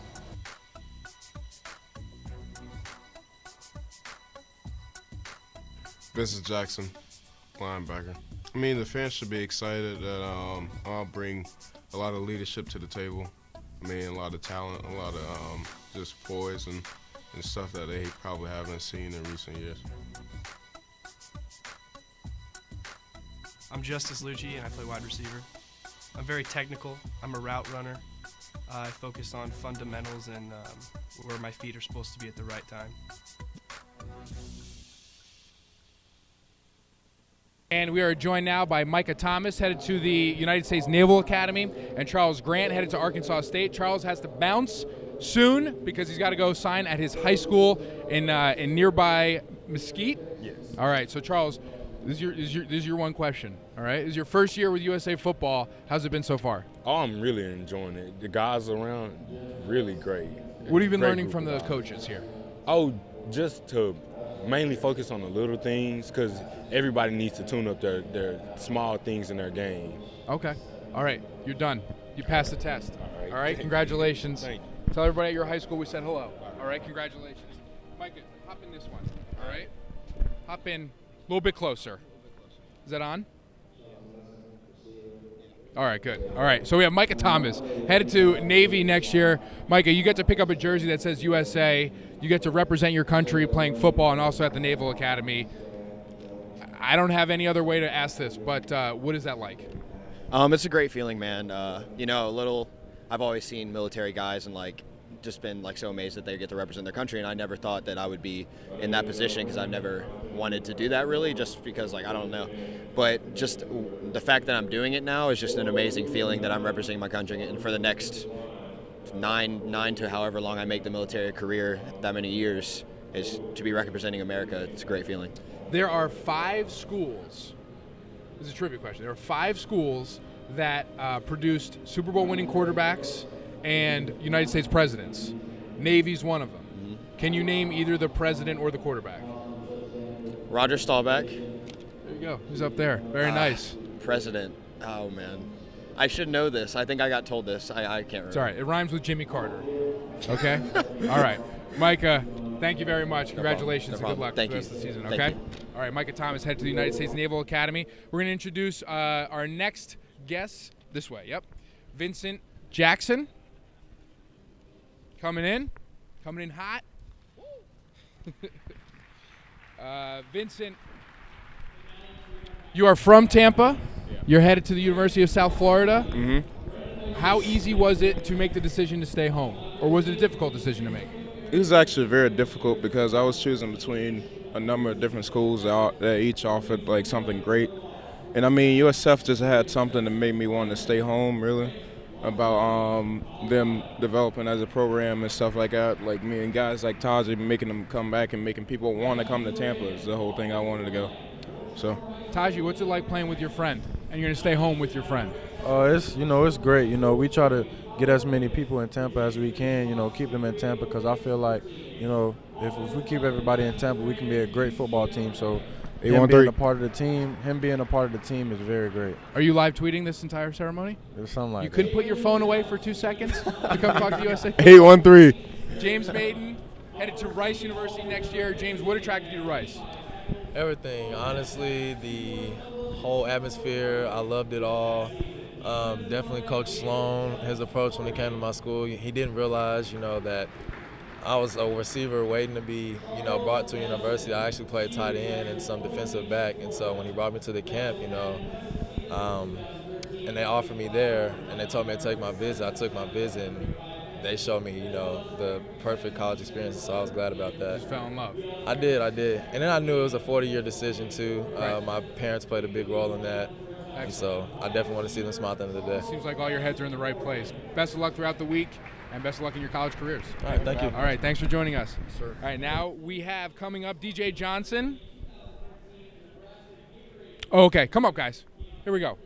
Vincent Jackson, linebacker. I mean, the fans should be excited that I'll bring a lot of leadership to the table. I mean, a lot of talent, a lot of just poise and stuff that they probably haven't seen in recent years. I'm Justice Lucci, and I play wide receiver. I'm very technical. I'm a route runner. I focus on fundamentals and where my feet are supposed to be at the right time. And we are joined now by Micah Thomas, headed to the United States Naval Academy, and Charles Grant, headed to Arkansas State. Charles has to bounce soon because he's got to go sign at his high school in nearby Mesquite. Yes. All right, so Charles, this is your one question. All right, this is your first year with USA football. How's it been so far? Oh, I'm really enjoying it. The guys around, really great. What have you been Great learning group from of the guys. coaches here? Oh, just to mainly focus on the little things because everybody needs to tune up their small things in their game. Okay. All right, you're done. You passed the test. All right, Thank congratulations. you. Tell everybody at your high school we said hello. All right, congratulations. Micah, hop in this one. All right? Hop in a little bit closer. Is that on? All right, good. All right, so we have Micah Thomas headed to Navy next year. Micah, you get to pick up a jersey that says USA. You get to represent your country playing football and also at the Naval Academy. I don't have any other way to ask this, but what is that like? It's a great feeling, man. I've always seen military guys and just been so amazed that they get to represent their country, and I never thought that I would be in that position because I've never wanted to do that really, just because I don't know. But just the fact that I'm doing it now is just an amazing feeling that I'm representing my country, and for the next nine to however long I make the military career, that many years, is to be representing America. It's a great feeling. There are 5 schools. This is a trivia question. There are 5 schools that produced Super Bowl winning quarterbacks and United States presidents. Navy's one of them. Mm-hmm. Can you name either the president or the quarterback? Roger Staubach. There you go. He's up there. Very nice. President. Oh, man. I should know this. I think I got told this. I can't remember. It's all right. It rhymes with Jimmy Carter. Okay? All right. Micah, thank you very much. Congratulations and good luck for the rest of the season. Okay? All right. Micah Thomas, head to the United States Naval Academy. We're going to introduce our next guest this way. Yep. Vincent Jackson. Coming in hot. Vincent, you are from Tampa. Yeah. You're headed to the University of South Florida. Mm-hmm. How easy was it to make the decision to stay home, or was it a difficult decision to make? It was actually very difficult because I was choosing between a number of different schools that each offered something great. And I mean, USF just had something that made me want to stay home, really, about them developing as a program and stuff like that. Like me and guys like Taji making them come back and making people want to come to Tampa is the whole thing I wanted to go. So, Taji, what's it like playing with your friend? And you're going to stay home with your friend? It's great. We try to get as many people in Tampa as we can, keep them in Tampa, because I feel like, if we keep everybody in Tampa, we can be a great football team. So him being a part of the team is very great. Are you live tweeting this entire ceremony? It's something like that. You couldn't put your phone away for 2 seconds to come talk to USA? 813. James Maiden, headed to Rice University next year. James, what attracted you to Rice? Everything. Honestly, the whole atmosphere, I loved it all. Definitely Coach Sloan, his approach when he came to my school, he didn't realize, that I was a receiver waiting to be, brought to a university. I actually played tight end and some defensive back, and so when he brought me to the camp, and they offered me there, and they told me to take my visit, I took my visit, and they showed me, the perfect college experience, so I was glad about that. Just fell in love. I did. And then I knew it was a 40-year decision, too. Right. My parents played a big role in that. And so I definitely want to see them smile at the end of the day. Seems like all your heads are in the right place. Best of luck throughout the week, and best of luck in your college careers. All right, thank you. All right, thanks for joining us. Yes, sir. All right, now we have coming up DJ Johnson. Oh, okay, come up, guys. Here we go.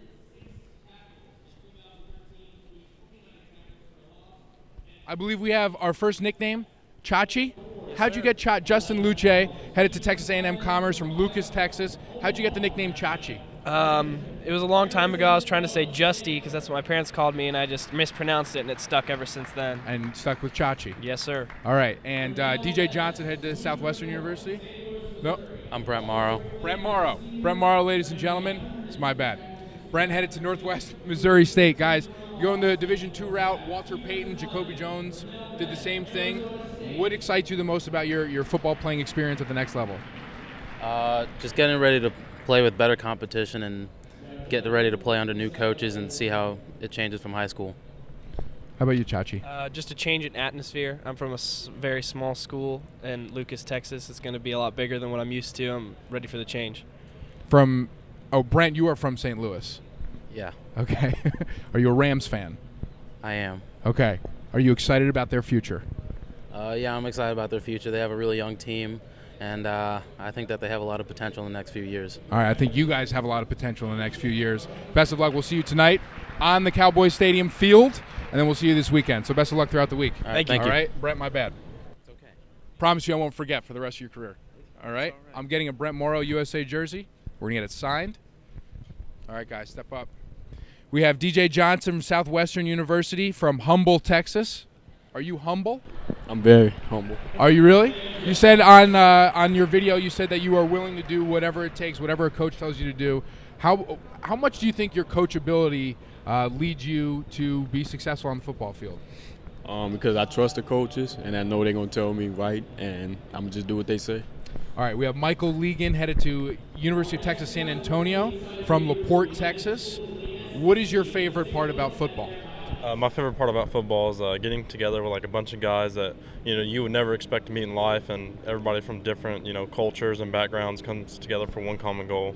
I believe we have our first nickname, Chachi. How'd you get Justin Luce, headed to Texas A&M Commerce from Lucas, Texas. How'd you get the nickname Chachi? It was a long time ago. I was trying to say Justy because that's what my parents called me, and I just mispronounced it, and it stuck ever since then. And stuck with Chachi? Yes, sir. All right. And DJ Johnson headed to Southwestern University? No. I'm Brent Morrow. Brent Morrow. Brent Morrow, ladies and gentlemen. It's my bad. Brent headed to Northwest Missouri State. Guys, going the Division II route, Walter Payton, Jacoby Jones did the same thing. What excites you the most about your football playing experience at the next level? Just getting ready to play with better competition and get ready to play under new coaches and see how it changes from high school. How about you, Chachi? Just a change in atmosphere. I'm from a very small school in Lucas, Texas. It's going to be a lot bigger than what I'm used to. I'm ready for the change. Brent, you are from St. Louis. Yeah. Okay. Are you a Rams fan? I am. Okay. Are you excited about their future? Yeah, I'm excited about their future. They have a really young team, and I think that they have a lot of potential in the next few years. All right, I think you guys have a lot of potential in the next few years. Best of luck. We'll see you tonight on the Cowboys Stadium field, and then we'll see you this weekend. So best of luck throughout the week. All right, thank you. All right, Brent, my bad. It's okay. Promise you I won't forget for the rest of your career. All right? I'm getting a Brent Morrow USA jersey. We're going to get it signed. All right, guys, step up. We have DJ Johnson from Southwestern University from Humble, Texas. Are you humble? I'm very humble. Are you really? You said on your video, you said that you are willing to do whatever it takes, whatever a coach tells you to do. How much do you think your coachability leads you to be successful on the football field? Because I trust the coaches, and I know they're going to tell me right, and I'm going to just do what they say. All right, we have Michael Legan headed to University of Texas San Antonio from LaPorte, Texas. What is your favorite part about football? My favorite part about football is getting together with like a bunch of guys that you would never expect to meet in life, and everybody from different cultures and backgrounds comes together for one common goal.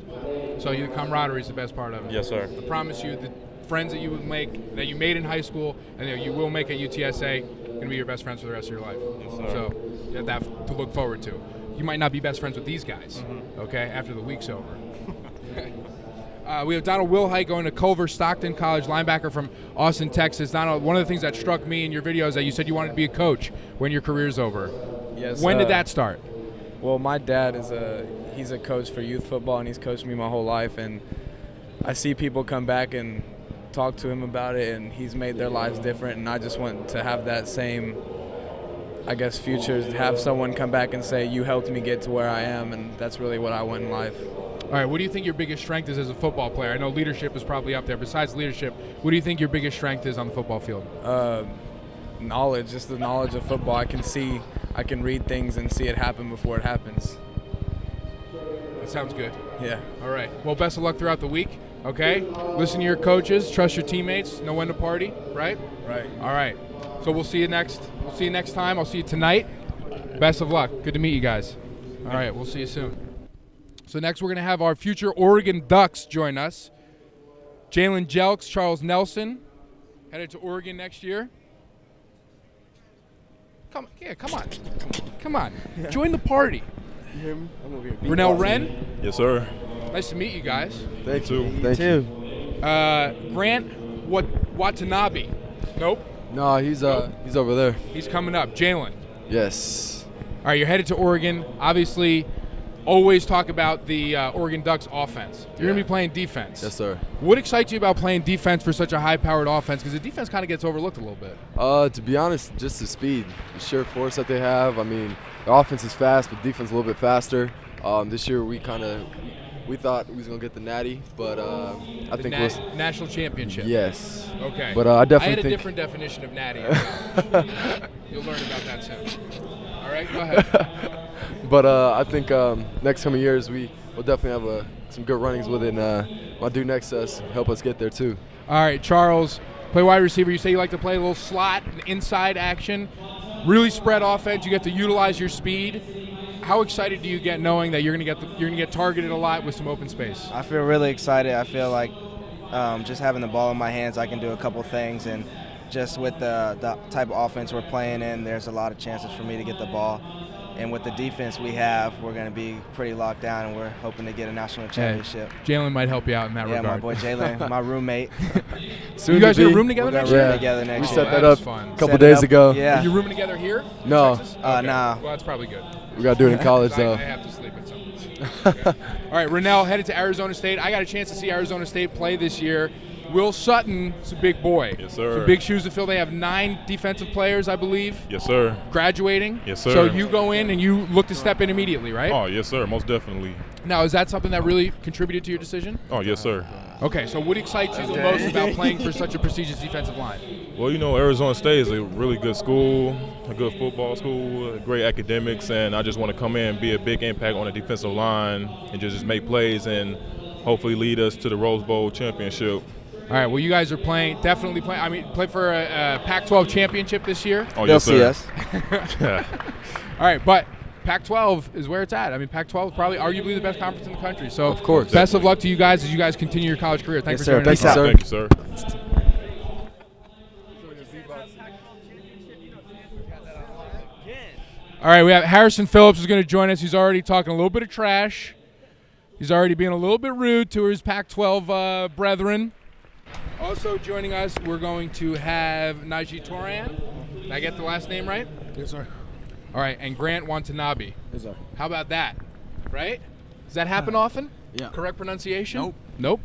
So the camaraderie is the best part of it. Yes, sir. I promise you, the friends that you made in high school and that you will make at UTSA, going to be your best friends for the rest of your life. Yes, sir. So you have that to look forward to. You might not be best friends with these guys, okay, after the week's over. We have Donald Wilhite going to Culver Stockton College, linebacker from Austin, Texas. Donald, one of the things that struck me in your video is that you said you wanted to be a coach when your career's over. Yes. When did that start? Well, my dad he's a coach for youth football, and he's coached me my whole life. And I see people come back and talk to him about it, and he's made their lives different. And I just want to have that same, I guess, future, have someone come back and say, you helped me get to where I am, and that's really what I want in life. All right, what do you think your biggest strength is as a football player? I know leadership is probably up there. Besides leadership, what do you think your biggest strength is on the football field? Knowledge, just the knowledge of football. I can read things and see it happen before it happens. That sounds good. Yeah. All right. Well, best of luck throughout the week, okay? Listen to your coaches, trust your teammates, know when to party, right? Right. All right. So we'll see you next time. I'll see you tonight. Best of luck. Good to meet you guys. All right, we'll see you soon. So next we're going to have our future Oregon Ducks join us. Jalen Jelks, Charles Nelson, headed to Oregon next year. Come on. Join the party. You hear me? I'm over here. Rennell Wren. Yes, sir. Nice to meet you guys. Thank you. Thank you. Grant Watanabe. Nope. No, he's over there. He's coming up. Jalen. Yes. All right, you're headed to Oregon. Obviously, always talk about the Oregon Ducks offense. You're going to be playing defense. Yes, sir. What excites you about playing defense for such a high-powered offense? Because the defense kind of gets overlooked a little bit. To be honest, just the speed, the sheer force that they have. I mean, the offense is fast, but defense a little bit faster. This year we thought we was going to get the natty, but I think national championship. Yes. Okay. But I definitely had a think different definition of natty. You'll learn about that soon. All right, go ahead. But I think next coming years we will definitely have some good runnings with it, and my due next to us help us get there too. All right, Charles, play wide receiver. You say you like to play a little slot, inside action, really spread offense. You get to utilize your speed. How excited do you get knowing that you're going to get targeted a lot with some open space? I feel really excited. I feel like just having the ball in my hands, I can do a couple things, and just with the type of offense we're playing in, there's a lot of chances for me to get the ball. And with the defense we have, we're going to be pretty locked down, and we're hoping to get a national championship. Hey, Jalen might help you out in that regard. Yeah, my boy Jalen, my roommate. You guys in a room together next year? Together next we year. set that up a couple days ago. Yeah. Are you rooming together here? No. Texas? Okay. Nah. Well, that's probably good. We got to do it in college, though. I have to sleep at some. Okay. All right, Rennell headed to Arizona State. I got a chance to see Arizona State play this year. Will Sutton is a big boy. Yes, sir. Some big shoes to fill. They have 9 defensive players, I believe. Yes, sir. Graduating. Yes, sir. So you go in and you look to step in immediately, right? Oh, yes, sir. Most definitely. Now, is that something that really contributed to your decision? Oh, yes, sir. Okay, so what excites you the most about playing for such a prestigious defensive line? Well, you know, Arizona State is a really good school, a good football school, great academics, and I just want to come in and be a big impact on the defensive line and just make plays and hopefully lead us to the Rose Bowl championship. All right, well, you guys are definitely playing. I mean, play for a Pac-12 championship this year? Oh, yes, sir. Yes. All right, but Pac-12 is where it's at. I mean, Pac-12 is probably arguably the best conference in the country. So, of course, best of luck to you guys as you guys continue your college career. Thanks for joining us. Thank you, sir. All right, we have Harrison Phillips is going to join us. He's already talking a little bit of trash. He's already being a little bit rude to his Pac-12 brethren. Also joining us, we're going to have Najee Toran. Did I get the last name right? Yes, sir. All right, and Grant Watanabe. Yes, sir. How about that? Right? Does that happen often? Yeah. Correct pronunciation? Nope. Nope.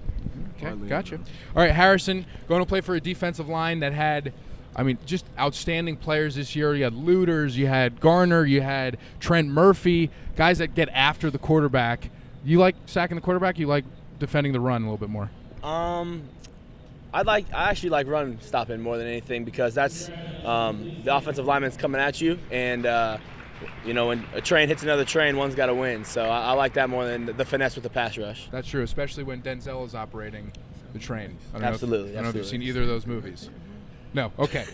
Okay, gotcha. All right, Harrison, going to play for a defensive line that had, I mean, just outstanding players this year. You had Luters, you had Garner, you had Trent Murphy, guys that get after the quarterback. You like sacking the quarterback? You like defending the run a little bit more? I actually like run stopping more than anything because that's the offensive lineman's coming at you, and you know, when a train hits another train, one's got to win. So I like that more than the finesse with the pass rush. That's true, especially when Denzel is operating the train. I don't Absolutely. know if you've seen either of those movies. No. Okay.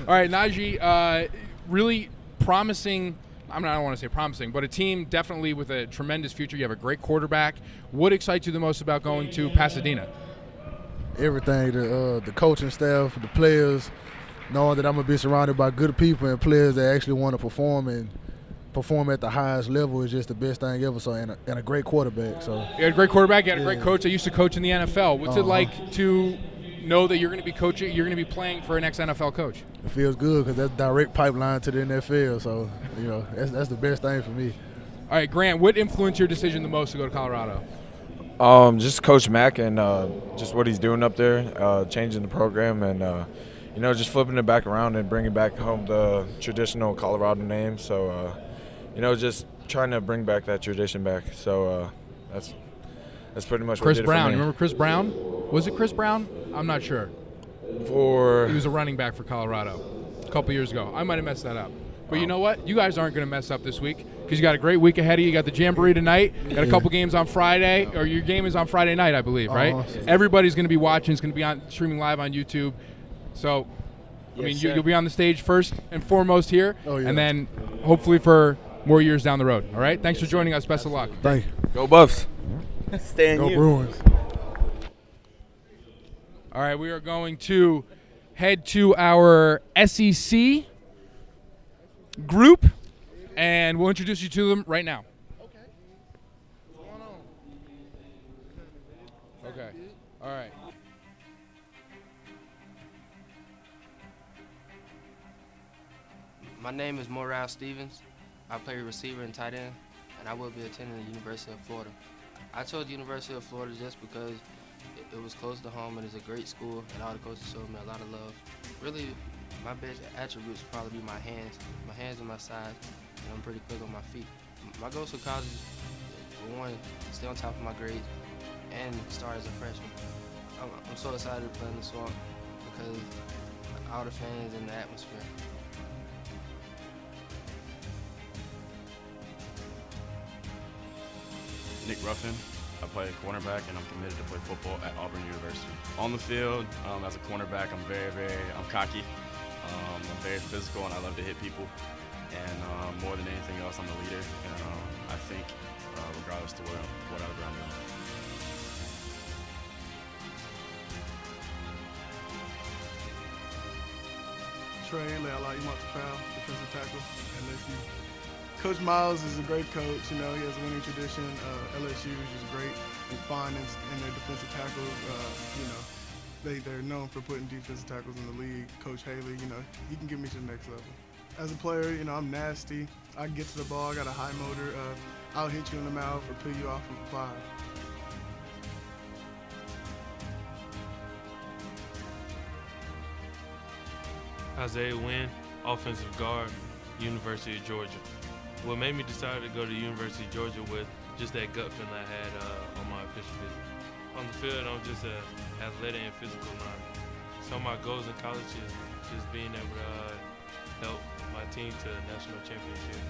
All right, Najee, really promising. I don't want to say promising, but a team definitely with a tremendous future. You have a great quarterback. What excites you the most about going to Pasadena? Everything, the coaching staff, the players, knowing that I'm going to be surrounded by good people and players that actually want to perform at the highest level is just the best thing ever. So, and a great quarterback. So you had a great quarterback. You had a great coach. I used to coach in the NFL. What's it like to know that you're going to be coaching, you're going to be playing for an ex-NFL coach? It feels good because that's direct pipeline to the NFL. So, you know, that's the best thing for me. All right, Grant, what influenced your decision the most to go to Colorado? Just Coach Mack and just what he's doing up there, changing the program and, you know, just flipping it back around and bringing back home the traditional Colorado name. So, you know, just trying to bring back that tradition back. So that's pretty much Chris what did Brown. it for me. Remember Chris Brown? Was it Chris Brown? I'm not sure. He was a running back for Colorado a couple years ago. I might have messed that up. But you know what? You guys aren't going to mess up this week because you got a great week ahead of you. You got the Jamboree tonight. You got a couple games on Friday, or your game is on Friday night, I believe, right? Everybody's going to be watching. It's going to be on streaming live on YouTube. So, I mean, you'll be on the stage first and foremost here, and then hopefully for more years down the road. All right? Thanks for joining us. Best of luck. Thank you. Go Buffs. Stay in Go Bruins. All right, we are going to head to our SEC group, and we'll introduce you to them right now. Okay. All right. My name is Morale Stevens. I play receiver and tight end, and I will be attending the University of Florida. I chose the University of Florida just because it was close to home and it's a great school, and all the coaches showed me a lot of love. Really, my best attributes would probably be my hands and my size, and I'm pretty quick on my feet. My goals for college is, for one, stay on top of my grades and start as a freshman. I'm so excited to play in the Swamp because all the fans and the atmosphere. Nick Ruffin. I play cornerback and I'm committed to play football at Auburn University. On the field, as a cornerback, I'm cocky. I'm very physical and I love to hit people. And more than anything else, I'm a leader. And I think, regardless to whatever I'm doing. Trey Lealaimatafowl, defensive tackle, LSU. Coach Miles is a great coach. You know, he has a winning tradition. LSU is just great and fine in their defensive tackles. You know, they're known for putting defensive tackles in the league. Coach Haley, you know, he can get me to the next level. As a player, you know, I'm nasty. I can get to the ball. I got a high motor. I'll hit you in the mouth or peel you off from 5. Isaiah Wynn, offensive guard, University of Georgia. What made me decide to go to University of Georgia was just that gut feeling I had on my official visit. On the field, I'm just an athletic and physical learner. So my goals in college is just being able to help my team to a national championship.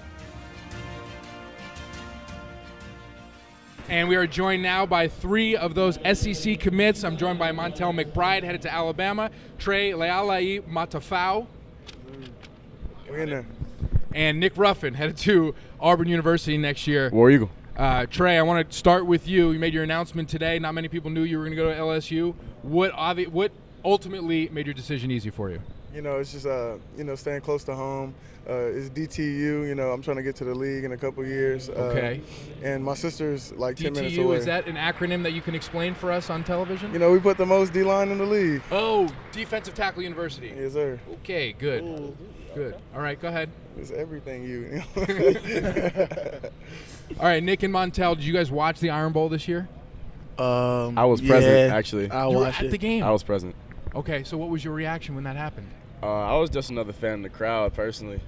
And we are joined now by 3 of those SEC commits. I'm joined by Montel McBride, headed to Alabama, Trey Lealai Matafau, and Nick Ruffin, headed to Auburn University next year. War Eagle. Trey, I want to start with you. You made your announcement today. Not many people knew you were going to go to LSU. What ultimately made your decision easy for you? You know, it's just, staying close to home. It's DTU. You know, I'm trying to get to the league in a couple years. Okay. And my sister's like 10 minutes DTU, away. is that an acronym that you can explain for us on television? You know, we put the most D-line in the league. Oh, Defensive Tackle University. Yes, sir. Okay, good. Good. All right, go ahead. It's everything you. All right, Nick and Montel, did you guys watch the Iron Bowl this year? I was present, actually. You were at the game? I was present. Okay, so what was your reaction when that happened? I was just another fan of the crowd, personally.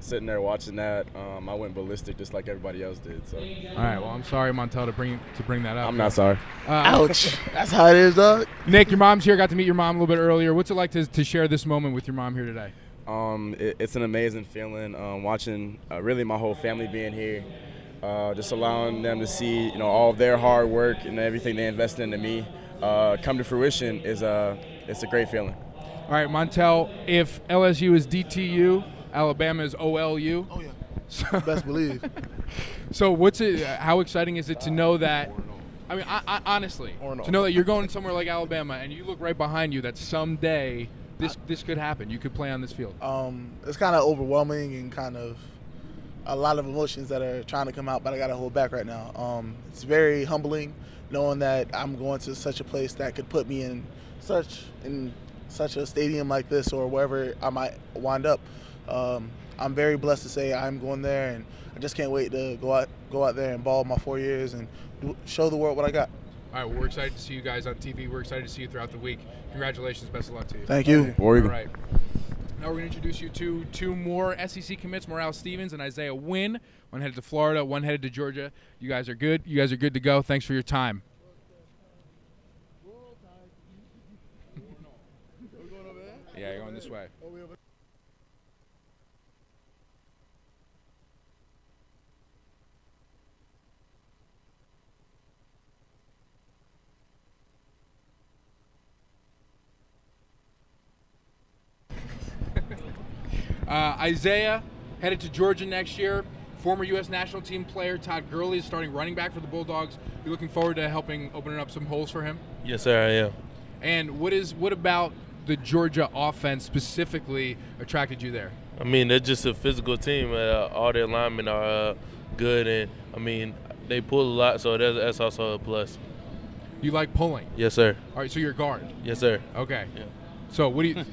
Sitting there watching that, I went ballistic just like everybody else did. So. All right, well, I'm sorry, Montel, to bring that up. I'm not sorry. Ouch. That's how it is, dog. Nick, your mom's here. Got to meet your mom a little bit earlier. What's it like to share this moment with your mom here today? It's an amazing feeling watching really my whole family being here. Just allowing them to see, all of their hard work and everything they invested into me come to fruition it's a great feeling. All right, Montel, if LSU is DTU, Alabama is OLU. Oh, yeah. So, best believe. So how exciting is it to know that, I mean, honestly, to know that you're going somewhere like Alabama and you look right behind you that someday this could happen. You could play on this field. It's kind of overwhelming and kind of a lot of emotions that are trying to come out, but I got to hold back right now. It's very humbling knowing that I'm going to such a place that could put me in such a stadium like this or wherever I might wind up. I'm very blessed to say I'm going there, and I just can't wait to go out there and ball my 4 years and show the world what I got. All right, well, we're excited to see you guys on TV. We're excited to see you throughout the week. Congratulations. Best of luck to you. Thank you. All right. Now we're going to introduce you to 2 more SEC commits, Morale Stevens and Isaiah Wynn. One headed to Florida, one headed to Georgia. You guys are good. You guys are good to go. Thanks for your time. Yeah, you're going this way. Isaiah headed to Georgia next year. Former U.S. national team player Todd Gurley is starting running back for the Bulldogs. You're looking forward to helping opening up some holes for him? Yes, sir, I am. And what about the Georgia offense specifically attracted you there? I mean, they're just a physical team. All their linemen are good, and I mean, they pull a lot, so that's also a plus. You like pulling? Yes, sir. All right, so you're a guard? Yes, sir. Okay. Yeah. So what do you?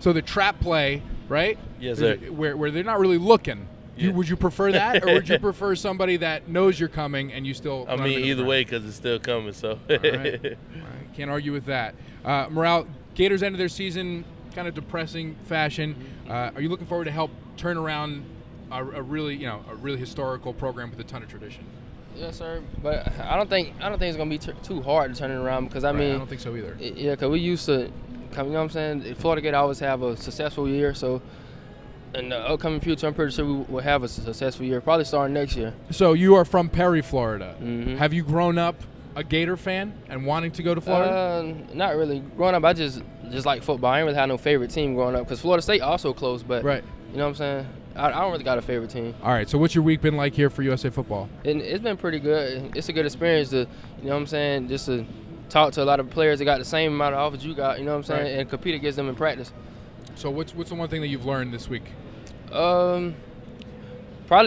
So the trap play, right? Yes, sir. Where they're not really looking. Yeah. Would you prefer that, or would you prefer somebody that knows you're coming and you still? I mean, either way, because it's still coming. So. All right. Can't argue with that. Morale, Gators ended their season kind of depressing fashion. Are you looking forward to help turn around a really historical program with a ton of tradition? Yes, sir. But I don't think it's gonna be too hard to turn it around because I mean, I don't think so either. Yeah, because we used to, you know what I'm saying? Florida Gators always have a successful year, so in the upcoming future, I'm pretty sure we will have a successful year, probably starting next year. So you are from Perry, Florida. Mm-hmm. Have you grown up a Gator fan and wanting to go to Florida? Not really. Growing up, I just like football. I didn't really have no favorite team growing up because Florida State also close, but right. You know what I'm saying? I don't really got a favorite team. All right, so what's your week been like here for USA football? It's been pretty good. It's a good experience to, you know what I'm saying, just to talk to a lot of players that got the same amount of offers you got, you know what I'm saying, right. and compete against them in practice. So what's the one thing that you've learned this week? Probably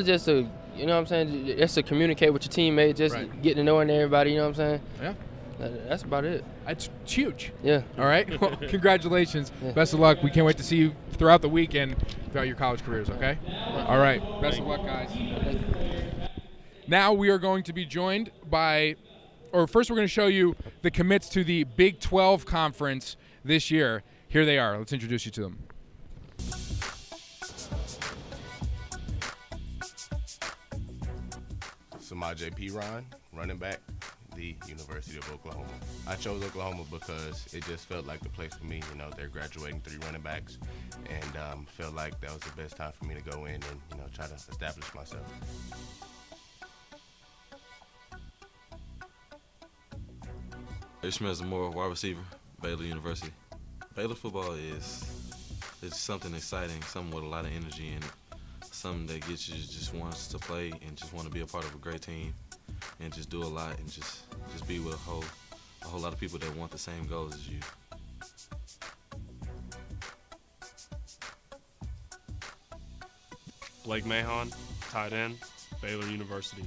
just to, you know what I'm saying, just to communicate with your teammates, just getting to knowing everybody, you know what I'm saying? Yeah. That's about it. That's huge. Yeah. All right. Well, congratulations. Yeah. Best of luck. We can't wait to see you throughout the weekend throughout your college careers, okay? All right. Best of luck, guys. Now we are going to be joined by, or first we're going to show you the commits to the Big 12 Conference this year. Here they are. Let's introduce you to them. Samaj P. Ron, running back, the University of Oklahoma. I chose Oklahoma because it just felt like the place for me. You know, they're graduating 3 running backs, and felt like that was the best time for me to go in and, you know, try to establish myself. Ishmael Zamora, wide receiver, Baylor University. Baylor football it's something exciting, something with a lot of energy in it. Something that gets you just wants to play and just want to be a part of a great team and just do a lot and just be with a whole lot of people that want the same goals as you. Blake Mahon, tight end, Baylor University.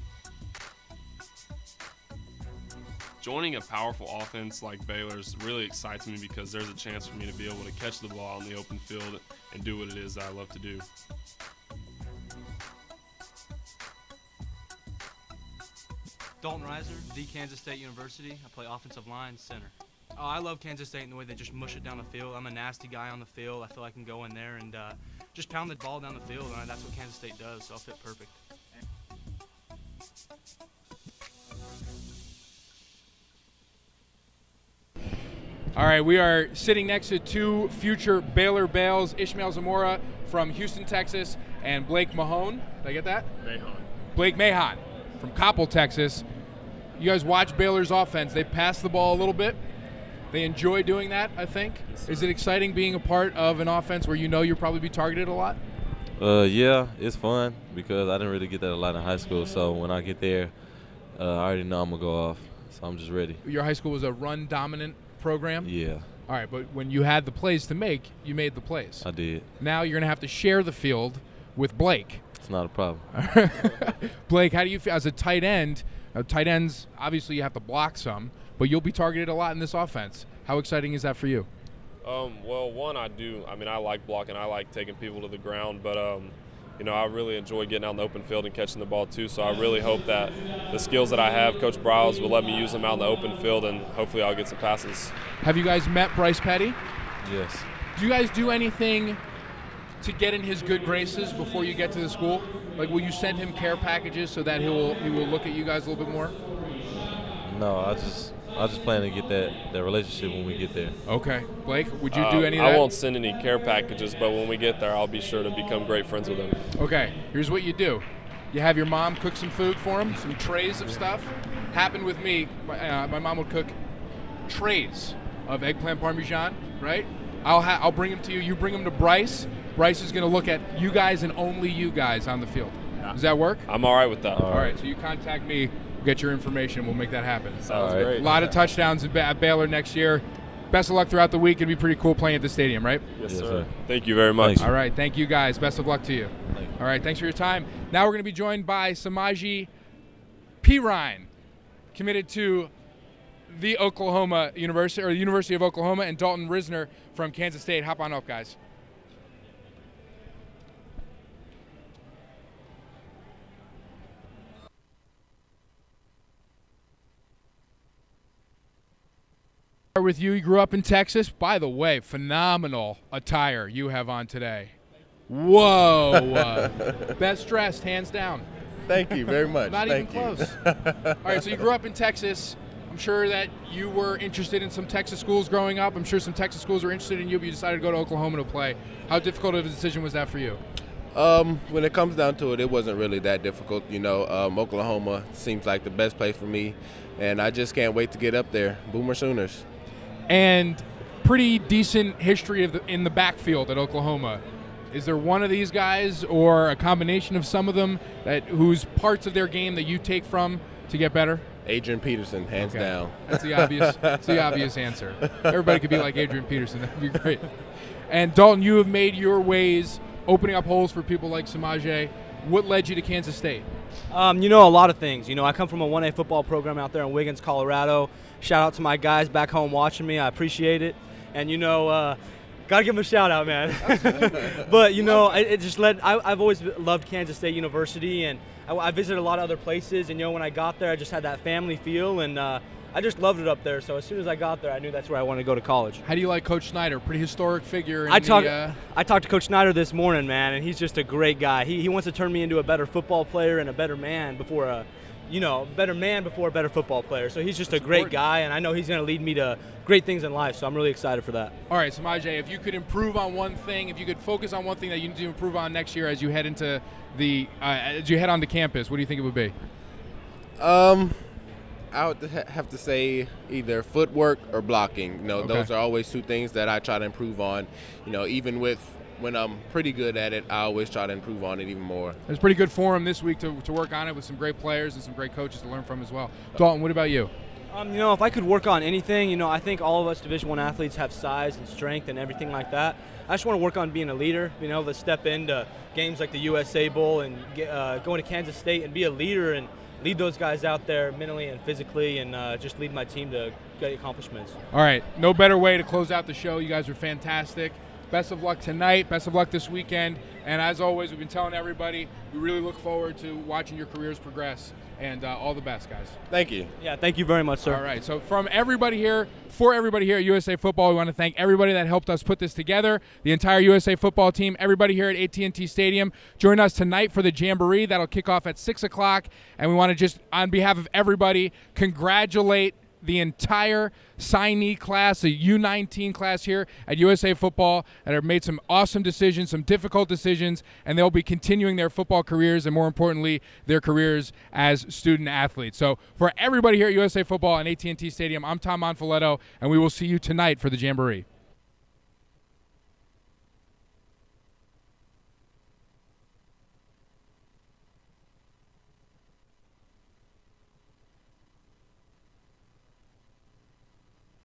Joining a powerful offense like Baylor's really excites me because there's a chance for me to be able to catch the ball in the open field and do what it is that I love to do. Dalton Reiser, the Kansas State University. I play offensive line, center. Oh, I love Kansas State in the way they just mush it down the field. I'm a nasty guy on the field. I feel I can go in there and just pound the ball down the field, and that's what Kansas State does, so I'll fit perfect. All right, we are sitting next to 2 future Baylor Bales, Ishmael Zamora from Houston, Texas, and Blake Mahon. Did I get that? Mahon. Blake Mahon from Coppell, Texas. You guys watch Baylor's offense. They pass the ball a little bit. They enjoy doing that, I think. Yes, is it exciting being a part of an offense where you know you'll probably be targeted a lot? Yeah, it's fun because I didn't really get that a lot in high school. So when I get there, I already know I'm going to go off. So I'm just ready. Your high school was a run-dominant program? Yeah. All right, but when you had the plays to make, you made the plays. I did. Now you're going to have to share the field with Blake. It's not a problem. Blake, how do you feel as a tight end? Tight ends, obviously you have to block some, but you'll be targeted a lot in this offense. How exciting is that for you? Well, one, I like blocking. I like taking people to the ground, but, you know, I really enjoy getting out in the open field and catching the ball too, so I really hope that the skills that I have, Coach Briles will let me use them out in the open field, and hopefully I'll get some passes. Have you guys met Bryce Petty? Yes. Do you guys do anything to get in his good graces before you get to the school? Like, will you send him care packages so that he will look at you guys a little bit more? No, I just plan to get that relationship when we get there. Okay. Blake, would you do any of that? I won't send any care packages, but when we get there, I'll be sure to become great friends with him. Okay. Here's what you do. You have your mom cook some food for him, some trays of stuff. Happened with me. My mom would cook trays of eggplant parmesan, right? I'll bring them to you. You bring them to Bryce. Bryce is going to look at you guys and only you guys on the field. Does that work? I'm all right with that. All right. So you contact me. We'll get your information. We'll make that happen. Sounds great. A lot of touchdowns at Baylor next year. Best of luck throughout the week. It'd be pretty cool playing at the stadium, right? Yes, sir. Thank you very much. All right. Thank you, guys. Best of luck to you. All right. Thanks for your time. Now we're going to be joined by Samaji Perine, committed to the Oklahoma University, or the University of Oklahoma, and Dalton Risner from Kansas State. Hop on up, guys. With you, you grew up in Texas. By the way, phenomenal attire you have on today. Whoa. Best dressed, hands down. Thank you very much. Not Thank even close. All right, so you grew up in Texas. I'm sure that you were interested in some Texas schools growing up. I'm sure some Texas schools were interested in you, but you decided to go to Oklahoma to play. How difficult of a decision was that for you? When it comes down to it, it wasn't really that difficult. You know, Oklahoma seems like the best place for me, and I just can't wait to get up there. Boomer Sooners. And pretty decent history in the backfield at Oklahoma. Is there one of these guys or a combination of some of them whose parts of their game that you take from to get better? Adrian Peterson, hands down. That's the obvious. That's the obvious answer. Everybody could be like Adrian Peterson. That would be great. And Dalton, you have made your ways opening up holes for people like Samaje. What led you to Kansas State? You know, a lot of things. You know, I come from a 1A football program out there in Wiggins, Colorado. Shout out to my guys back home watching me. I appreciate it. And, you know, got to give them a shout out, man. But, you know, it just led – I've always loved Kansas State University, and I visited a lot of other places. And, you know, when I got there, I just had that family feel, and I just loved it up there. So as soon as I got there, I knew that's where I wanted to go to college. How do you like Coach Snyder? Pretty historic figure. I talked to Coach Snyder this morning, man, and he's just a great guy. He wants to turn me into a better football player and a better man before better man before a better football player. So he's just a great guy, and I know he's going to lead me to great things in life. So I'm really excited for that. All right, Samaje, if you could improve on one thing, if you could focus on one thing that you need to improve on next year as you head into as you head onto campus, what do you think it would be? I would have to say either footwork or blocking. Those are always two things that I try to improve on. Even when I'm pretty good at it, I always try to improve on it even more. There's a pretty good forum this week to work on it with some great players and some great coaches to learn from as well. Dalton, what about you? If I could work on anything, I think all of us Division I athletes have size and strength and everything like that. I just want to work on being a leader, being able to step into games like the USA Bowl and going to Kansas State and be a leader and lead those guys out there mentally and physically, and just lead my team to great accomplishments. All right, no better way to close out the show. You guys are fantastic. Best of luck tonight. Best of luck this weekend. And as always, we've been telling everybody, we really look forward to watching your careers progress. And all the best, guys. Thank you. Yeah, thank you very much, sir. All right, so for everybody here at USA Football, we want to thank everybody that helped us put this together, the entire USA Football team, everybody here at AT&T Stadium. Join us tonight for the Jamboree. That'll kick off at 6 o'clock. And we want to just, on behalf of everybody, congratulate the entire signee class, the U19 class here at USA Football, that have made some awesome decisions, some difficult decisions, and they'll be continuing their football careers and, more importantly, their careers as student athletes. So for everybody here at USA Football and AT&T Stadium, I'm Tom Monfiletto, and we will see you tonight for the Jamboree.